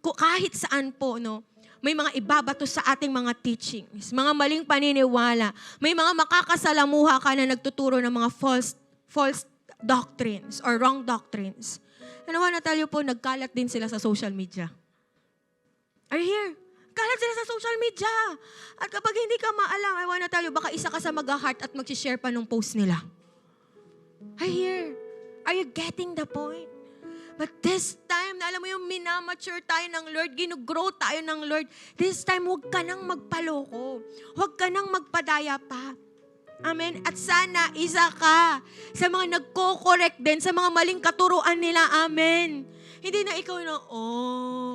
Kahit saan po, no, may mga ibabato sa ating mga teachings, mga maling paniniwala, may mga makakasalamuha ka na nagtuturo ng mga false doctrines or wrong doctrines. Ano ba, Natalio po, nagkalat din sila sa social media. Are you here? Kalat sila sa social media. At kapag hindi ka maalam, I wanna tell you, baka isa ka sa mag-heart at mag-share pa nung post nila. Are you here? Are you getting the point? But this time, alam mo yung minamature tayo ng Lord, ginugrow tayo ng Lord, this time, huwag ka nang magpaloko. Huwag ka nang magpadaya pa. Amen? At sana, isa ka sa mga nagko-correct din sa mga maling katuruan nila. Amen? Hindi na ikaw na,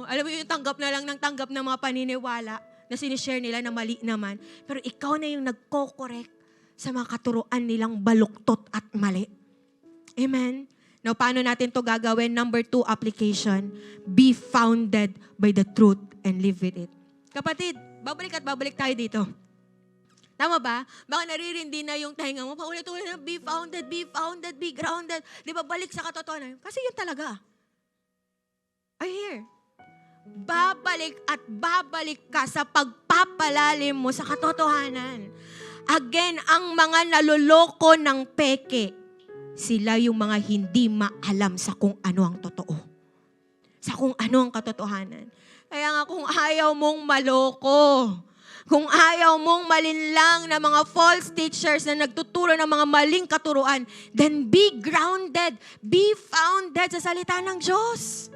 alam mo yung tanggap na lang ng tanggap ng mga paniniwala na sinishare nila na mali naman. Pero ikaw na yung nagko-correct sa mga katuruan nilang baluktot at mali. Amen? Now, paano natin to gagawin? Number 2, application. Be founded by the truth and live with it. Kapatid, babalik at babalik tayo dito. Tama ba? Baka naririndi na yung tahinga mo. Paulit-ulit na, be founded, be grounded. Di ba, balik sa katotohanan? Kasi yun talaga. Are you here? Babalik at babalik ka sa pagpapalalim mo sa katotohanan. Again, ang mga naloloko ng peke, sila yung mga hindi maalam sa kung ano ang totoo. Sa kung ano ang katotohanan. Kaya nga kung ayaw mong maloko, kung ayaw mong malinlang na mga false teachers na nagtuturo ng mga maling katuruan, then be grounded, be founded sa salita ng Diyos.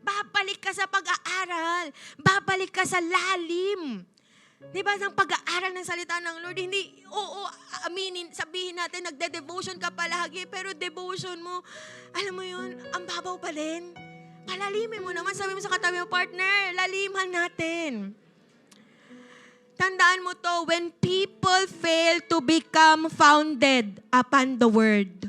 Babalik ka sa pag-aaral. Babalik ka sa lalim. Di ba, ng pag-aaral ng salita ng Lord, hindi, sabihin natin, nagde-devotion ka palagi, pero devotion mo, alam mo yun, ang babaw pa din. Palalimin mo naman, sabi mo sa katabi mo, partner, laliman natin. Tandaan mo to, when people fail to become founded upon the Word,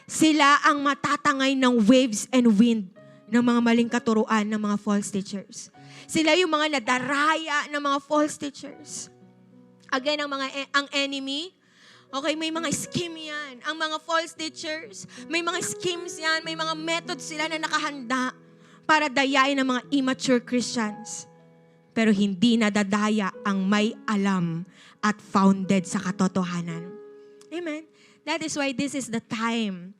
sila ang matatangay ng waves and wind ng mga maling katuruan ng mga false teachers. Sila yung mga nadaraya ng mga false teachers. Again, ang enemy, okay, may mga scheme yan. Ang mga false teachers, may mga schemes yan, may mga methods sila na nakahanda para dayain ng mga immature Christians. Pero hindi nadadaya ang may alam at founded sa katotohanan. Amen? That is why this is the time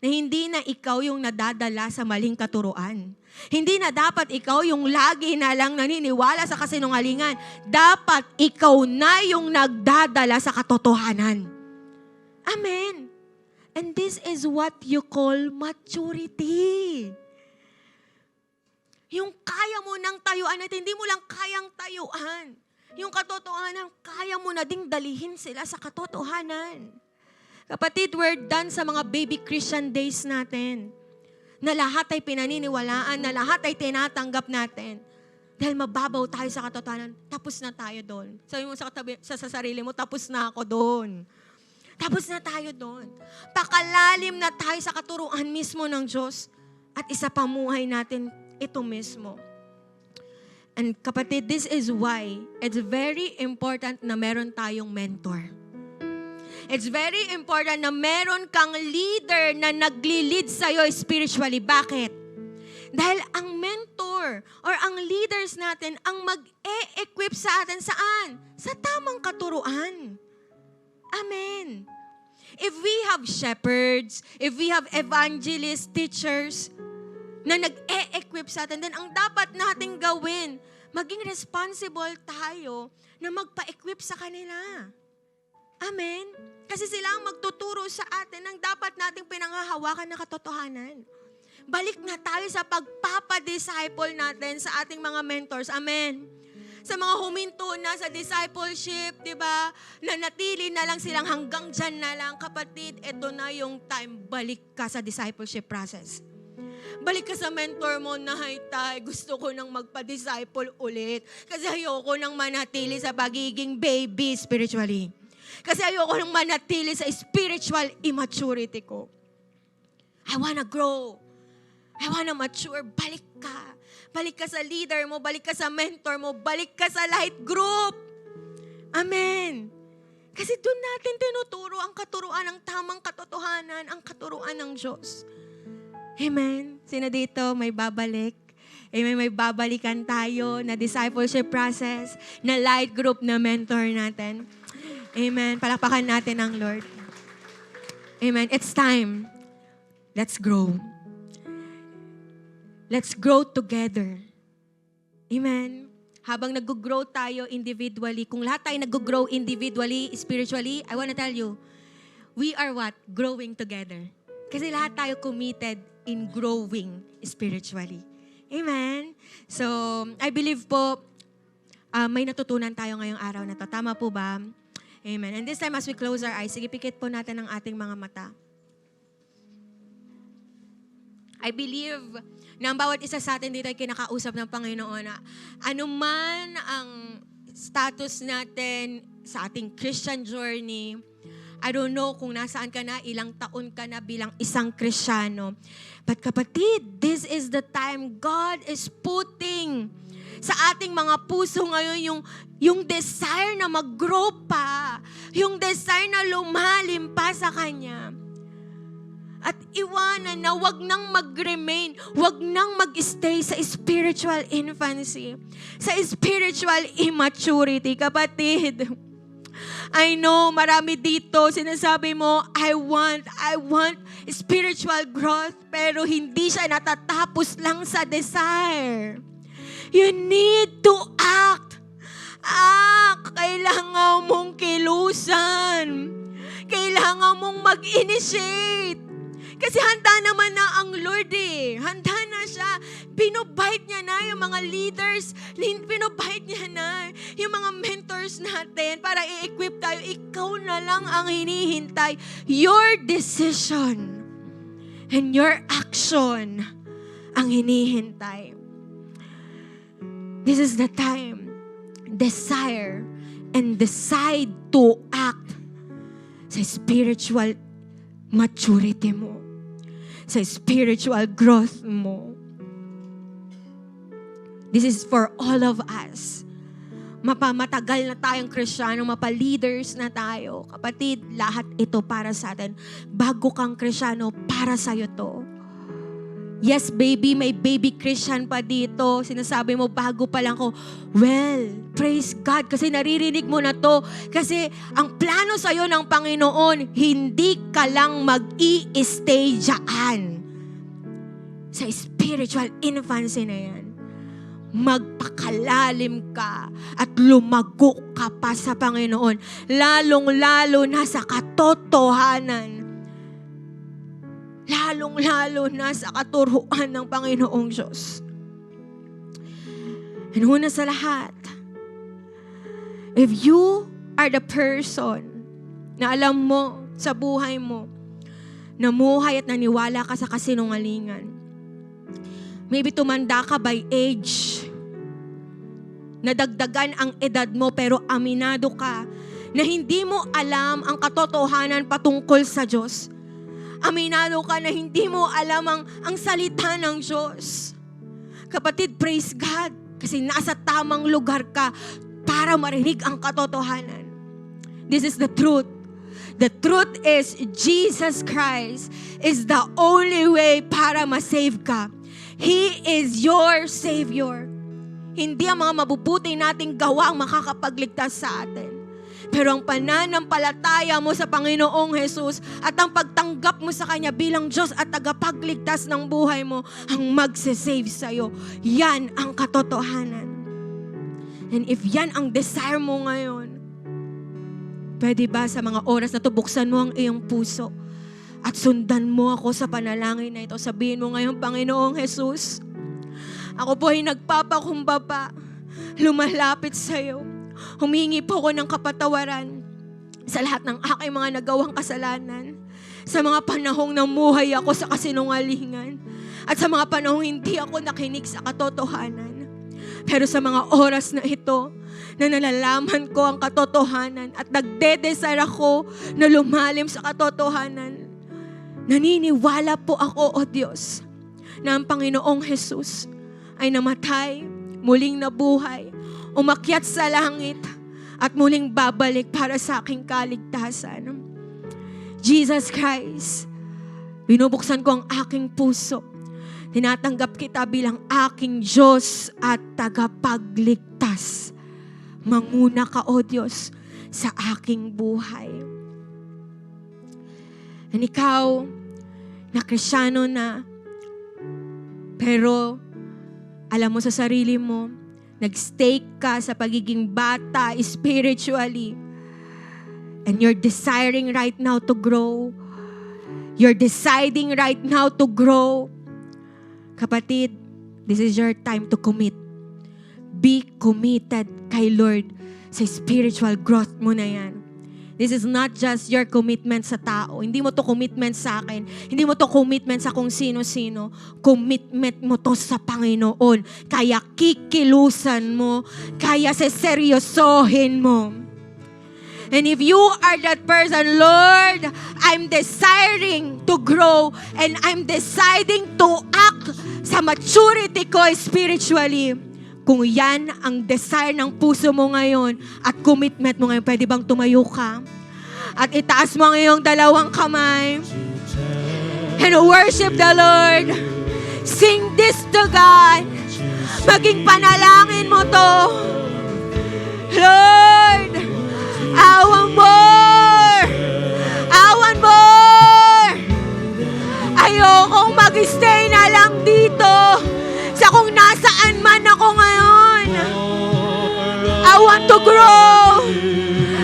na hindi na ikaw yung nadadala sa maling katuruan. Hindi na dapat ikaw yung lagi na lang naniniwala sa kasinungalingan. Dapat ikaw na yung nagdadala sa katotohanan. Amen. And this is what you call maturity. Yung kaya mo nang tayuan at hindi mo lang kayang tayuan. Yung katotohanan, kaya mo na ding dalihin sila sa katotohanan. Kapatid, we're done sa mga baby Christian days natin. Na lahat ay pinaniniwalaan, na lahat ay tinatanggap natin. Dahil mababaw tayo sa katotohanan, tapos na tayo doon. Sabi mo sa sarili mo, tapos na ako doon. Tapos na tayo doon. Pakalalim na tayo sa katuruan mismo ng Diyos at isa pamuhay natin ito mismo. And kapatid, this is why it's very important na meron tayong mentor. It's very important na meron kang leader na nagli-lead sa'yo spiritually. Bakit? Dahil ang mentor or ang leaders natin ang mag-e-equip sa atin saan? Sa tamang katuruan. Amen. If we have shepherds, if we have evangelists, teachers, na nag-e-equip sa atin, then ang dapat nating gawin, maging responsible tayo na magpa-equip sa kanila. Amen? Kasi sila ang magtuturo sa atin ng dapat nating pinanghahawakan na katotohanan. Balik na tayo sa pagpapadisciple natin sa ating mga mentors. Amen? Sa mga huminto na sa discipleship, di ba? Na natili na lang silang hanggang dyan na lang. Kapatid, ito na yung time. Balik ka sa discipleship process. Balik ka sa mentor mo na, "Hay tay, gusto ko nang magpa-disciple ulit. Kasi ayoko nang manatili sa pagiging baby spiritually. Kasi ayoko nang manatili sa spiritual immaturity ko. I wanna grow. I wanna mature. Balik ka. Balik ka sa leader mo, balik ka sa mentor mo, balik ka sa light group. Amen. Kasi doon natin tinuturo ang katuruan ng tamang katotohanan, ang katuruan ng Diyos. Amen. Sino dito may babalik? Amen, may babalikan tayo na discipleship process, na light group na mentor natin. Amen. Palakpakan natin ang Lord. Amen. It's time. Let's grow. Let's grow together. Amen. Habang nag-grow tayo individually, kung lahat tayo nag-grow individually, spiritually, I wanna tell you, we are what? Growing together. Kasi lahat tayo committed in growing spiritually. Amen. So, I believe po, may natutunan tayo ngayong araw na to. Tama po ba? Amen. And this time as we close our eyes, sige, pikit po natin ang ating mga mata. I believe na ang bawat isa sa atin dito ay kinakausap ng Panginoon na anuman ang status natin sa ating Christian journey, I don't know kung nasaan ka na, ilang taon ka na bilang isang Kristiyano. But kapatid, this is the time God is putting sa ating mga puso ngayon yung desire na mag-grow pa, yung desire na lumalim pa sa Kanya. At iwanan na wag nang mag-remain, wag nang mag-stay sa spiritual infancy, sa spiritual immaturity. Kapatid, I know marami dito sinasabi mo, I want spiritual growth, pero hindi siya natatapos lang sa desire. You need to act. Kailangan mong kilusan. Kailangan mong mag-initiate. Kasi handa naman na ang Lord eh. Handa na siya. Pinobite niya na yung mga leaders. Pinobite niya na yung mga mentors natin para i-equip tayo. Ikaw na lang ang hinihintay. Your decision and your action ang hinihintay. This is the time. Desire and decide to act sa spiritual maturity mo. Sa spiritual growth mo. This is for all of us. Mapamatagal na tayong Kristiyano, mapa-leaders na tayo. Kapatid, lahat ito para sa atin. Bago kang Kristiyano, para sa'yo to. Yes, baby, may baby Christian pa dito. Sinasabi mo, bago pa lang ko. Well, praise God, kasi naririnig mo na to. Kasi ang plano sa'yo ng Panginoon, hindi ka lang mag-i-stay dyan. Sa spiritual infancy na yan. Magpakalalim ka at lumago ka pa sa Panginoon. Lalong-lalo na sa katotohanan. Lalong-lalo na sa katuruan ng Panginoong Diyos. And una sa lahat, if you are the person na alam mo sa buhay mo, namuhay at naniwala ka sa kasinungalingan, maybe tumanda ka by age, nadagdagan ang edad mo pero aminado ka na hindi mo alam ang katotohanan patungkol sa Diyos. Aminado ka na hindi mo alam ang salita ng Diyos. Kapatid, praise God. Kasi nasa tamang lugar ka para marinig ang katotohanan. This is the truth. The truth is, Jesus Christ is the only way para ma-save ka. He is your Savior. Hindi ang mga mabubuti nating gawa ang makakapagligtas sa atin. Pero ang pananampalataya mo sa Panginoong Jesus at ang pagtanggap mo sa Kanya bilang Diyos at tagapagligtas ng buhay mo ang magse-save sa'yo. Yan ang katotohanan. And if yan ang desire mo ngayon, pwede ba sa mga oras na to, buksan mo ang iyong puso at sundan mo ako sa panalangin na ito. Sabihin mo ngayon, Panginoong Jesus, ako po ay nagpapakumbaba, lumalapit sa'yo. Humingi po ako ng kapatawaran sa lahat ng aking mga nagawang kasalanan. Sa mga panahong namuhay ako sa kasinungalingan. At sa mga panahong hindi ako nakinig sa katotohanan. Pero sa mga oras na ito, na nalalaman ko ang katotohanan at nagdedesire ako na lumalim sa katotohanan, naniniwala po ako, O Diyos, na ang Panginoong Jesus ay namatay, muling nabuhay, umakyat sa langit, at muling babalik para sa aking kaligtasan. Jesus Christ, binubuksan ko ang aking puso. Tinatanggap kita bilang aking Diyos at tagapagligtas. Manguna ka, O Diyos, sa aking buhay. And ikaw, na Kristyano na, pero alam mo sa sarili mo, nag-stake ka sa pagiging bata spiritually. And you're desiring right now to grow. You're deciding right now to grow. Kapatid, this is your time to commit. Be committed kay Lord sa spiritual growth mo na yan. This is not just your commitment sa tao. Hindi mo to commitment sa akin. Hindi mo to commitment sa kung sino-sino. Commitment mo to sa Panginoon. Kaya kikilusan mo. Kaya seseryosohin mo. And if you are that person, Lord, I'm desiring to grow and I'm deciding to act sa maturity ko spiritually. Kung yan ang desire ng puso mo ngayon at commitment mo ngayon, pwede bang tumayo ka? At itaas mo ang iyong dalawang kamay and worship the Lord. Sing this to God. Maging panalangin mo to. Lord, I want more. I want more. Ayokong mag-stay na lang dito sa kung nasaan man ako ngayon. I want to grow.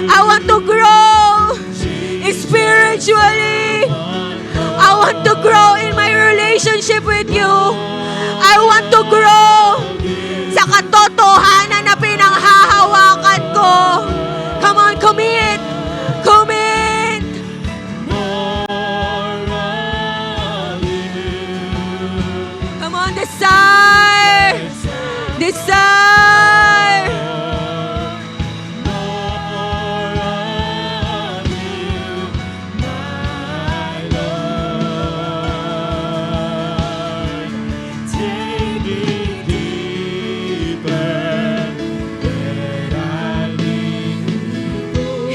I want to grow spiritually. I want to grow in my relationship with you. I want to grow sa katotohanan na pinanghahawakan ko. Come on, commit. Commit. Come on, desire. Desire.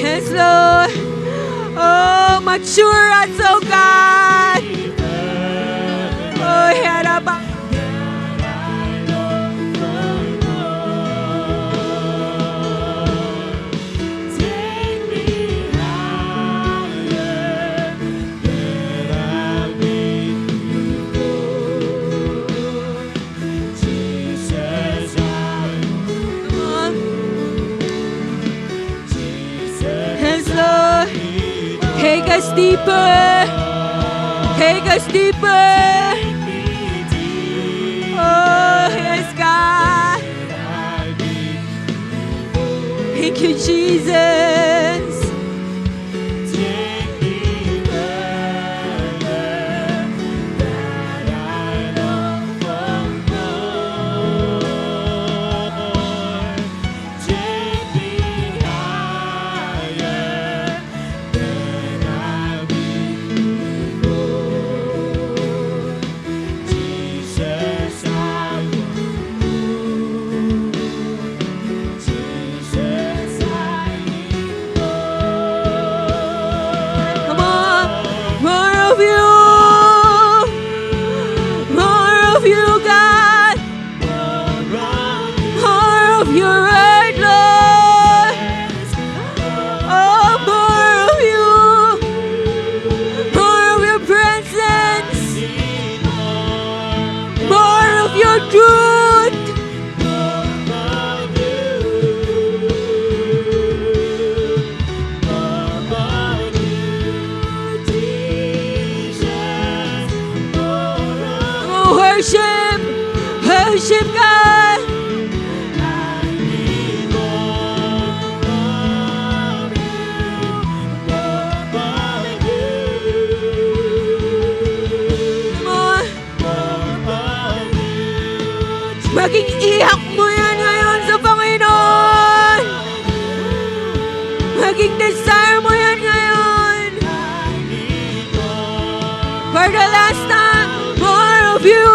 Yes, Lord. Oh, mature us, oh God. Oh, Yaraba. Yes, Lord. Take us deeper. Take us deeper. Oh, yes, God. Thank you, Jesus. Come on, more of you. More of you, God. More of your word, Lord. Oh, more of you. More of your presence. More of your truth. Oh, worship. Worship God. Come on. Maging ihak mo yan Maging desire mo yan ngayon. For the last time, more of you.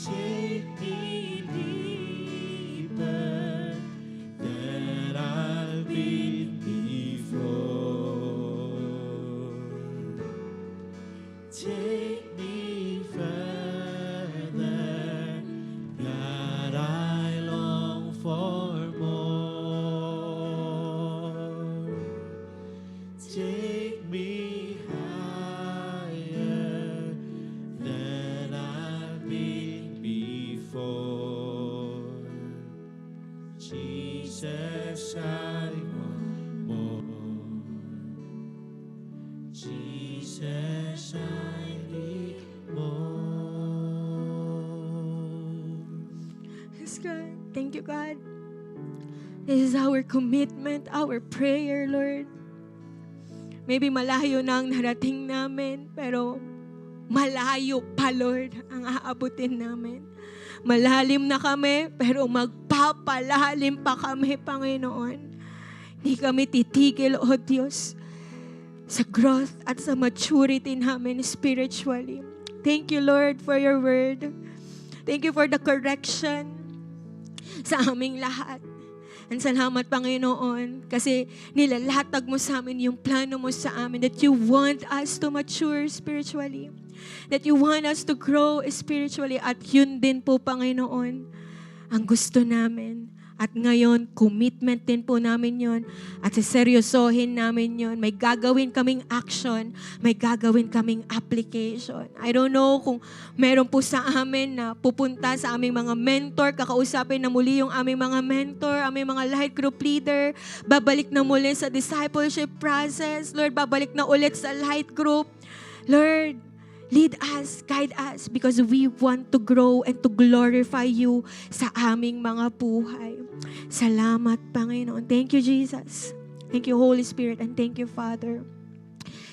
Take me deeper than I've been before. Take me further, God, I long for more. Take me higher than I've been before. Jesus, I want more. Jesus, I need more. Yes, God. Thank you, God. This is our commitment, our prayer, Lord. Maybe malayo na ang narating namin, pero malayo pa, Lord, ang aabutin namin. Malalim na kami, pero magpapalalim pa kami, Panginoon. Hindi kami titigil, O Diyos, sa growth at sa maturity namin spiritually. Thank you, Lord, for your word. Thank you for the correction sa aming lahat. And salamat, Panginoon, kasi nilalatag mo sa amin yung plano mo sa amin, that you want us to mature spiritually, that you want us to grow spiritually, at yun din po, Panginoon, ang gusto namin. At ngayon, commitment din po namin yon, at seryosohin namin yon. May gagawin kaming action, may gagawin kaming application. I don't know kung meron po sa amin na pupunta sa aming mga mentor, kakausapin na muli yung aming mga mentor, aming mga light group leader, babalik na muli sa discipleship process. Lord, babalik na ulit sa light group. Lord, lead us, guide us, because we want to grow and to glorify you sa aming mga buhay. Salamat, Panginoon. Thank you, Jesus. Thank you, Holy Spirit, and thank you, Father.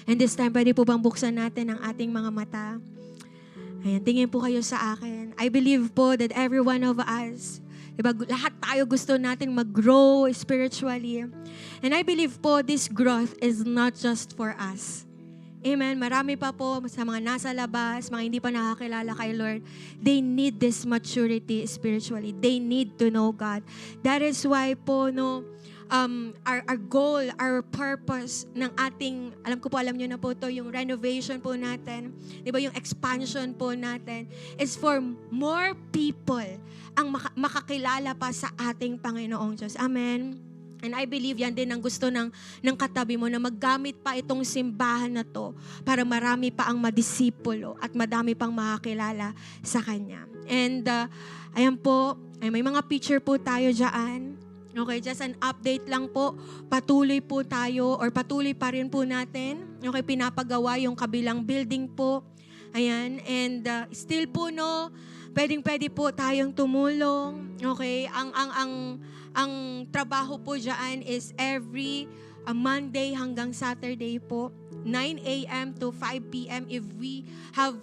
And this time, pwede po bang buksan natin ang ating mga mata? Ayan, tingin po kayo sa akin. I believe po that every one of us, diba, lahat tayo gusto natin mag-grow spiritually. And I believe po this growth is not just for us. Amen. Marami pa po sa mga nasa labas, mga hindi pa nakakilala kay Lord. They need this maturity spiritually. They need to know God. That is why po, our goal, our purpose ng ating, alam nyo na po to, yung renovation po natin, di ba, yung expansion po natin, is for more people ang makakilala pa sa ating Panginoong Diyos. Amen. And I believe yan din ang gusto ng katabi mo, na maggamit pa itong simbahan na to para marami pa ang madisipulo at madami pang makakilala sa Kanya. And ayan po, may mga picture po tayo dyan. Okay, just an update lang po. Patuloy po tayo, or patuloy pa rin po natin. Okay, pinapagawa yung kabilang building po. Ayan, and still po, pwede po tayong tumulong. Okay, ang trabaho po dyan is every Monday hanggang Saturday po, 9 a.m. to 5 p.m. If we have,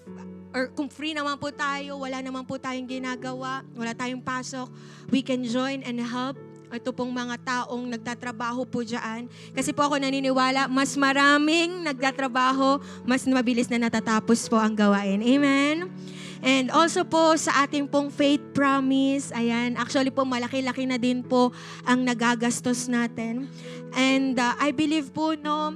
or kung free naman po tayo, wala naman po tayong ginagawa, wala tayong pasok, we can join and help ito pong mga taong nagtatrabaho po dyan. Kasi po ako naniniwala, mas maraming nagtatrabaho, mas mabilis na natatapos po ang gawain. Amen? And also po sa ating pong faith promise, ayan, actually po malaki-laki na din po ang nagagastos natin. And I believe po na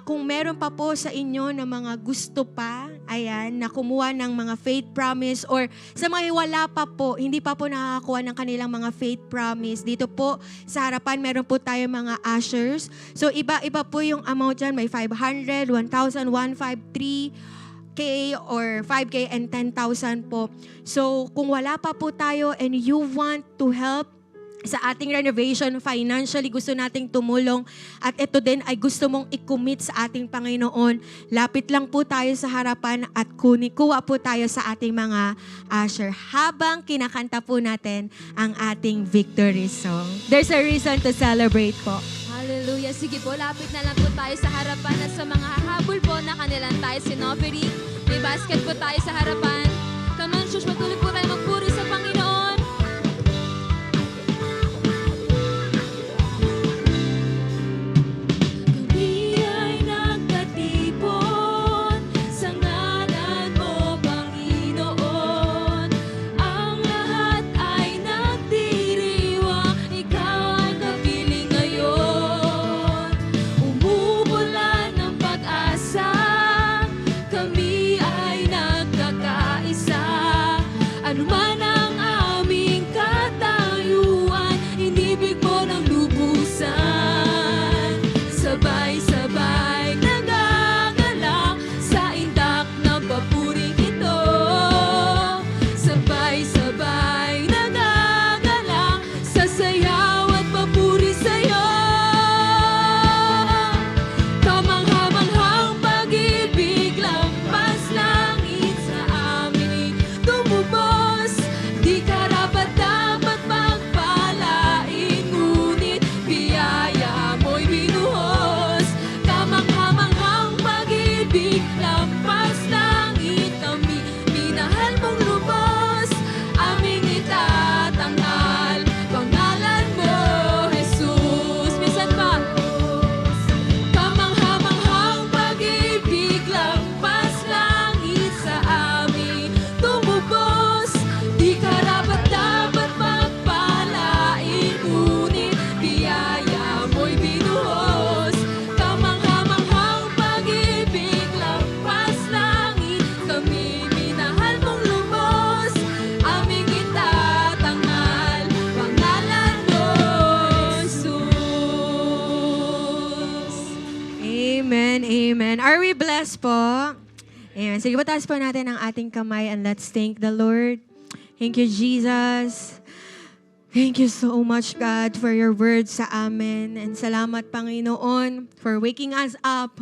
kung meron pa po sa inyo na mga gusto pa, ayan, na kumuha ng mga faith promise, or sa mga wala pa po, hindi pa po nakakakuha ng kanilang mga faith promise, dito po sa harapan meron po tayo mga ushers. So iba-iba po yung amount dyan, may 500, 1,000, 153, K or 5K and 10,000 po. So, kung wala pa po tayo and you want to help, sa ating renovation, financially gusto nating tumulong at ito din ay gusto mong i-commit sa ating Panginoon, lapit lang po tayo sa harapan at kuha po tayo sa ating mga usher habang kinakanta po natin ang ating victory song. There's a reason to celebrate po. Hallelujah. Sige po, lapit na lang po tayo sa harapan at sa mga hahabol po na kanilang tayo sinoferi. May basket po tayo sa harapan. Come on, church, patuloy po tayo magpuri sa Panginoon. Kami ay nagkatipon sa ngalan mo, Panginoon. Ang lahat ay nagdiriwang, ikaw ay kapiling ngayon. Umuulan ng pag-asa, kami ay nagkakaisa. Ano man ang aming katayuan, inibig mo ng lubusan. Sabay-sabay nagagalak sa indak ng papuring ito. Sabay-sabay nagagalak sa sayaw at papuri sa'yo. Kamangha-manghang pag-ibig, lampas langit sa amin tumubos. Di karapat-dapat pagpalain, ngunit biyaya mo'y binuhos. Kamangha-manghang pag-ibig, lampas langit, kami minahal mong lubos. Aming itatanghal, pangalan mo, Jesus. Minsan pa. Kamangha-manghang pag-ibig, lampas langit sa amin tumubos. Di karapat-dapat pagpalain, ngunit biyaya mo'y binuhos. Kamangha-manghang pag-ibig, lampas langit, kami minahal mong lubos. Aming itatanghal, pangalan mo, Jesus. Amen, amen. Are we blessed po? Amen. Sige, pataas po natin ang ating kamay and let's thank the Lord. Thank you, Jesus. Thank you so much, God, for your words sa amin. And salamat, Panginoon, for waking us up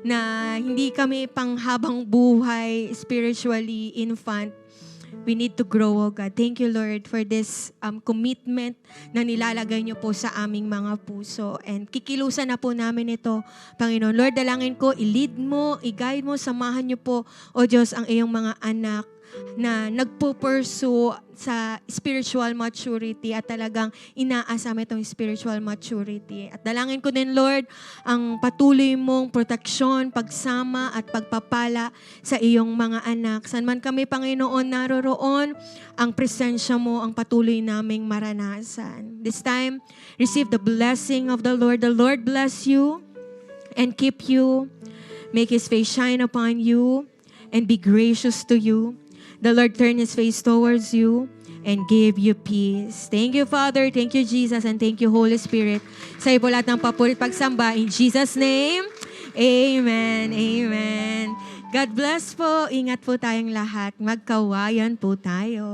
na hindi kami panghabang buhay, spiritually infant. We need to grow, oh God. Thank you, Lord, for this commitment na nilalagay niyo po sa aming mga puso. And kikilusan na po namin ito, Panginoon. Lord, dalangin ko, i-lead mo, i-guide mo, samahan niyo po, O Diyos, ang iyong mga anak na nagpo-pursue sa spiritual maturity at talagang inaasam itong spiritual maturity. At dalangin ko din, Lord, ang patuloy mong proteksyon, pagsama at pagpapala sa iyong mga anak. San man kami, Panginoon, naroroon, ang presensya mo ang patuloy naming maranasan. This time, receive the blessing of the Lord. The Lord bless you and keep you, make His face shine upon you, and be gracious to you. The Lord turn His face towards you and give you peace. Thank you, Father. Thank you, Jesus. And thank you, Holy Spirit. Sa iyo po lahat ng papurit pagsamba. In Jesus' name, amen. Amen. God bless po. Ingat po tayong lahat. Magkawayan po tayo.